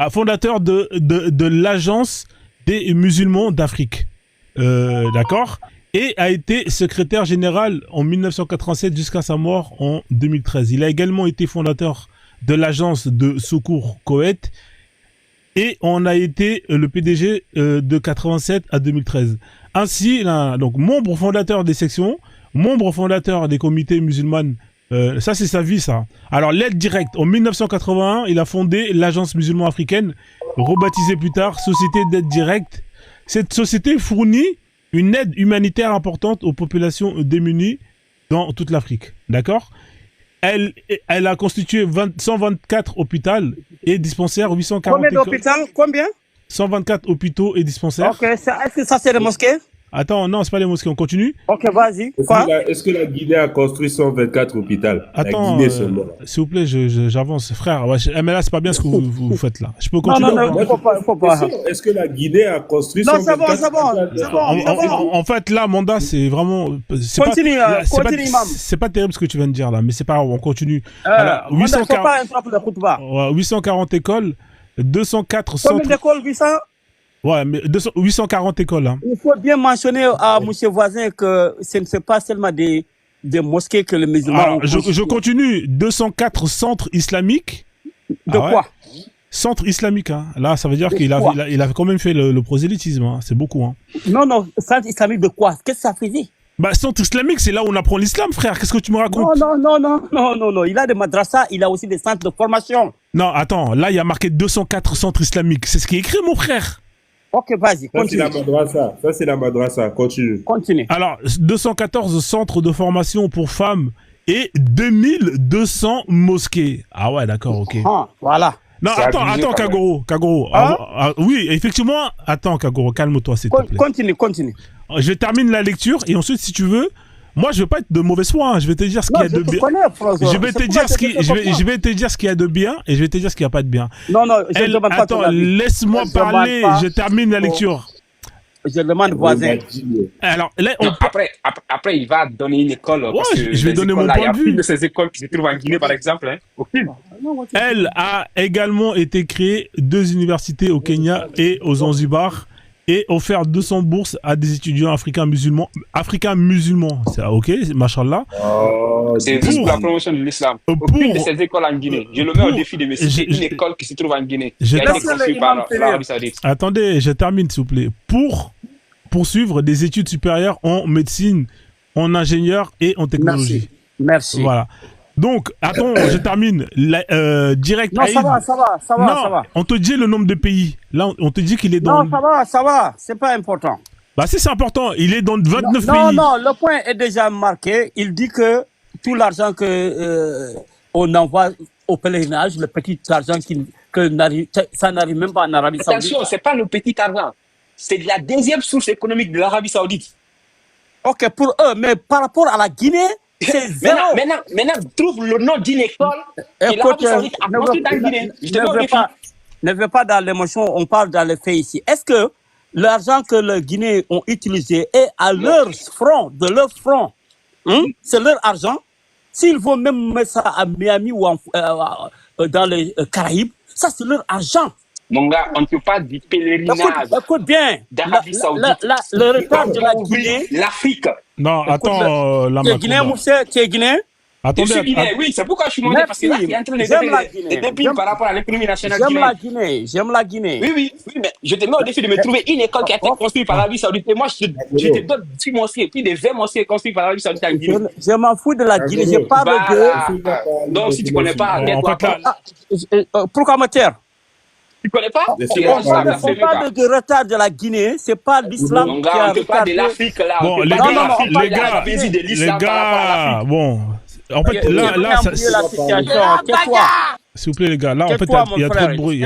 Fondateur de l'Agence des musulmans d'Afrique. D'accord? Et a été secrétaire général en 1987 jusqu'à sa mort en 2013. Il a également été fondateur de l'agence de secours Koweït et on a été le PDG de 87 à 2013. Ainsi, là, donc membre fondateur des sections, membre fondateur des comités musulmanes. Ça, c'est sa vie, ça. Alors, l'aide directe. En 1981, il a fondé l'agence musulmane africaine, rebaptisée plus tard Société d'aide directe. Cette société fournit une aide humanitaire importante aux populations démunies dans toute l'Afrique. D'accord? Elle a constitué 124 hôpitaux et dispensaires, 840 Combien d'hôpitaux? Combien? 124 hôpitaux et dispensaires. Ok, est-ce que ça c'est les mosquées? Attends, non, c'est pas les mosquées, on continue. Ok, vas-y. Est-ce que la Guinée a construit 124 hôpitaux? Attends, s'il vous plaît, j'avance. Frère, ouais, mais là, c'est pas bien ce que vous faites là. Je peux continuer? Non, faut pas. Est-ce que la Guinée a construit 124 Non, c'est bon. En fait, là, mandat, c'est vraiment... Continue, imam. C'est pas terrible ce que tu viens de dire là, mais c'est pas grave, on continue. Alors, 840 écoles, 204 centres... Combien d'écoles, 800? Ouais, mais 840 écoles. Hein. Il faut bien mentionner à monsieur voisin que ce ne sont pas seulement des mosquées que les musulmans ont. Je continue. 204 centres islamiques. De quoi? Centres islamiques. Hein. Là, ça veut dire qu'il a quand même fait le prosélytisme. Hein. C'est beaucoup. Hein. Non, centre islamique de quoi? Qu'est-ce que ça faisait? Bah, centre islamique, c'est là où on apprend l'islam, frère. Qu'est-ce que tu me racontes? Non. Il a des madrasas, il a aussi des centres de formation. Non, attends. Là, il y a marqué 204 centres islamiques. C'est ce qui est écrit, mon frère. Ok, vas-y, continue. Ça, c'est la madrasa. Continue. Alors, 214 centres de formation pour femmes et 2200 mosquées. Ah ouais, d'accord, ok. Voilà. Non, attends, Kagoro. Oui, effectivement. Attends, Kagoro, calme-toi, s'il te plaît. Continue. Je termine la lecture et ensuite, si tu veux, moi, je vais pas être de mauvaise foi. Hein. Je vais te dire ce qu'il y a de bien. Je vais te dire ce qu'il y a de bien et je vais te dire ce qu'il n'y a pas de bien. Non, je ne demande pas. Attends, laisse-moi parler. Je termine la lecture. Je demande voisin. Alors, là, après, il va donner une école. Ouais, parce que je vais donner mon point de vue. Il y a une de ces écoles qui se trouvent en Guinée, par exemple. Hein. Elle a également été créée 2 universités au Kenya et aux Zanzibar et offert 200 bourses à des étudiants africains musulmans. C'est ok, machallah. C'est juste pour la promotion de l'islam. Aucune de ces écoles en Guinée. Je le mets au défi de me citer une école qui se trouve en Guinée. Qui a été construite par l'Arabie Saoudite. Attendez, je termine s'il vous plaît. Pour poursuivre des études supérieures en médecine en ingénieurs et en technologie. Merci. Voilà. Donc, attends, je termine. Direct. Non, ça va. On te dit le nombre de pays. Là, on te dit qu'il est dans. Non, ça va. C'est pas important. Bah, si, c'est important. Il est dans 29 pays. Non, le point est déjà marqué. Il dit que tout l'argent que on envoie au pèlerinage, le petit argent ça n'arrive même pas en Arabie Saoudite. Attention, c'est pas le petit argent. C'est la deuxième source économique de l'Arabie Saoudite. Ok, pour eux, mais par rapport à la Guinée, c'est zéro. Maintenant, trouve le nom d'une école que l'Arabie Saoudite a construite en Guinée. Ne veux pas dans l'émotion, on parle dans les faits ici. Est-ce que l'argent que les Guinéens ont utilisé est à leur front, c'est leur argent? S'ils vont même mettre ça à Miami ou dans les Caraïbes, ça c'est leur argent. Mon gars, on ne peut pas du pèlerinage. Écoute bien, d'Arabie Saoudite. Le retard de la Guinée. L'Afrique. Non, attends, tu es Guinéen, Moussa? Tu es Guinéen? Attendez, je suis Guinéen, oui, c'est pourquoi je suis monté, parce que là, il est en train de donner des défis par rapport à l'économie nationale guinéenne. J'aime la Guinée. Oui, mais je te mets au défi de me trouver une école qui a été construite par l'Arabie Saoudite. Et moi, je te donne 10 monstres, puis des 20 monstres construits par l'Arabie Saoudite en Guinée. Je m'en fous de la Guinée, je parle de... Donc, si tu ne connais pas, pourquoi me taire? Tu ne connais pas? On parle de retard de la Guinée, c'est pas l'islam qui a retardé. On parle de l'Afrique, là. Bon, les gars, bon... En fait, là, ça... S'il vous plaît, les gars, là, en fait, il y a trop de bruit.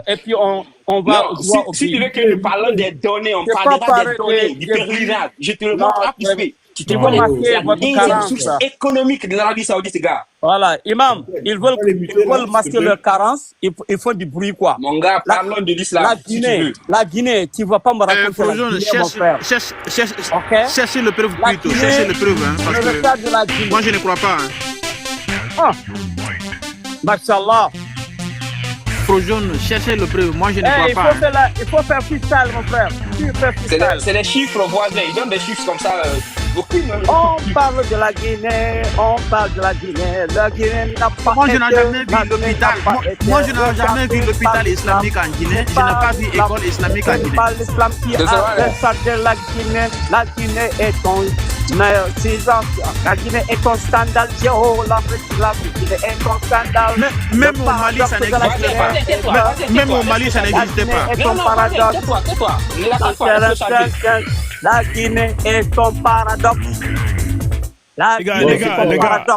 Et puis, on va... Si tu veux que nous parlons des données, on parlera des données, du pèlerinage. Je te le montre à plus. Tu te vois la deuxième source économique de l'Arabie Saoudite, gars. Voilà, imam, ils veulent masquer leur carence, ils font du bruit, quoi. Mon gars, parlons de l'islam, si tu veux. La Guinée, tu ne vas pas me raconter la Guinée, mon frère. Cherchez le preuve plutôt, cherchez le preuve, hein, parce que moi je ne crois pas. Hein. Machallah. Jaune, cherchez le preuve, moi je ne crois pas. Il faut faire freestyle, mon frère. C'est des chiffres voisins, ils donnent des chiffres comme ça. On parle de la Guinée, La Guinée n'a pas... Moi je n'ai jamais vu l'hôpital. Moi je n'ai jamais vu l'hôpital islamique en Guinée. Je n'ai pas vu l'école islamique en Guinée. C'est pas l'islam qui a de la Guinée. La Guinée est ton... La Guinée est ton scandale. La Guinée est ton scandale. Même au Mali ça n'existait pas. Même au Mali ça n'existait pas. Tais-toi. La Guinée est ton paradoxe.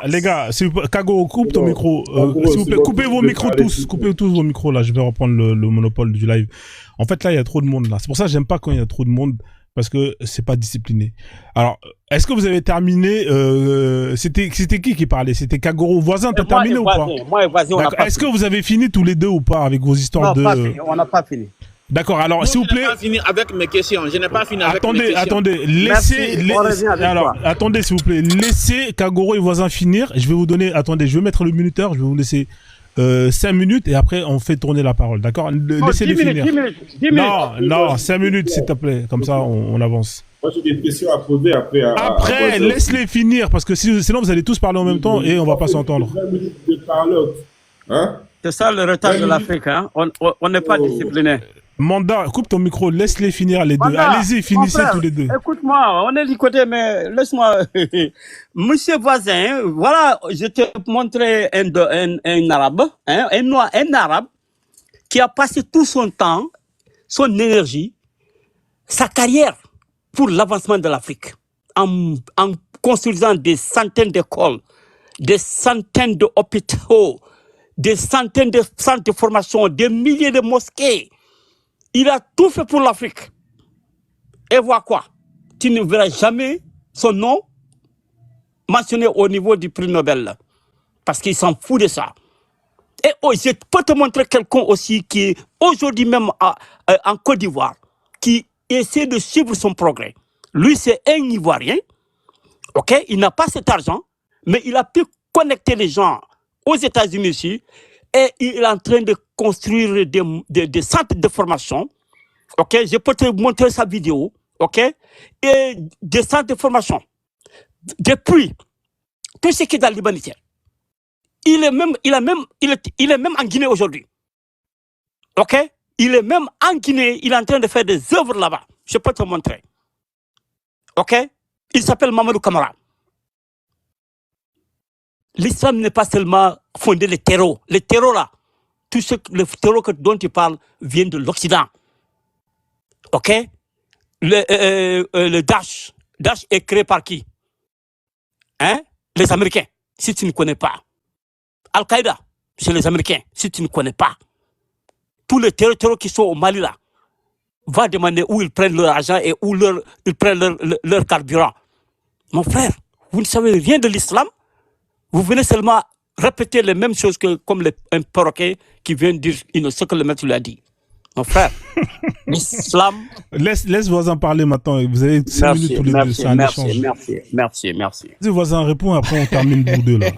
Les gars, Kago, coupe ton micro. S'il vous plaît, coupez vos micros tous. Coupez tous vos micros là. Je vais reprendre le monopole du live. En fait, là, il y a trop de monde là. C'est pour ça que j'aime pas quand il y a trop de monde. Parce que c'est pas discipliné. Alors, est-ce que vous avez terminé c'était qui parlait? C'était Kagoro voisin, t'as terminé ou pas? Moi et voisin, on n'a pas fini. Est-ce que vous avez fini tous les deux ou pas avec vos histoires de... Non, on n'a pas fini. D'accord, alors s'il vous plaît... Je n'ai pas fini avec mes questions. Attendez, attendez s'il vous plaît, laissez Kagoro et voisin finir. Je vais vous donner... Attendez, je vais mettre le minuteur, je vais vous laisser 5 minutes et après on fait tourner la parole, d'accord? Laissez-les finir. 10 minutes. Non, 5 minutes s'il te plaît, comme ça on avance. Moi j'ai des questions à poser après. Après, laisse-les finir parce que sinon vous allez tous parler en même temps et on va pas s'entendre. C'est ça le retard de l'Afrique, hein? On n'est pas discipliné. Manda, coupe ton micro, laisse-les finir les deux. Allez-y, finissez tous les deux. Écoute-moi, on est du côté, mais laisse-moi. Monsieur voisin, voilà, je te montrer un arabe, hein, un arabe qui a passé tout son temps, son énergie, sa carrière pour l'avancement de l'Afrique, en construisant des centaines d'écoles, des centaines d'hôpitaux, des centaines de centres de formation, des milliers de mosquées. Il a tout fait pour l'Afrique. Et vois quoi? Tu ne verras jamais son nom mentionné au niveau du prix Nobel. Parce qu'il s'en fout de ça. Et je peux te montrer quelqu'un aussi qui est aujourd'hui même en Côte d'Ivoire, qui essaie de suivre son progrès. Lui, c'est un Ivoirien. Ok? Il n'a pas cet argent, mais il a pu connecter les gens aux États-Unis ici. Et il est en train de construire des centres de formation. Ok, je peux te montrer sa vidéo. Ok, et des centres de formation. Depuis tout ce qui est dans l'humanitaire. Il est même en Guinée aujourd'hui. Ok, il est même en Guinée. Il est en train de faire des œuvres là-bas. Je peux te montrer. Ok, Il s'appelle Mamadou Kamara. L'islam n'est pas seulement fondé le terreau. Le terreau là, le terreau dont tu parles vient de l'Occident. Ok? Le Daesh. Daesh est créé par qui? Hein? Les Américains, si tu ne connais pas. Al-Qaïda, c'est les Américains, si tu ne connais pas. Tous les terroristes qui sont au Mali là, va demander où ils prennent leur argent et où ils prennent leur carburant. Mon frère, vous ne savez rien de l'islam. Vous venez seulement répéter les mêmes choses que comme un perroquet qui vient dire ce que le maître lui a dit. Mon frère, l'islam... Laisse voisin parler maintenant. Vous avez 5 minutes tous les deux. C'est un échange. Merci. Vas-y voisin, réponds, après on termine vous deux là.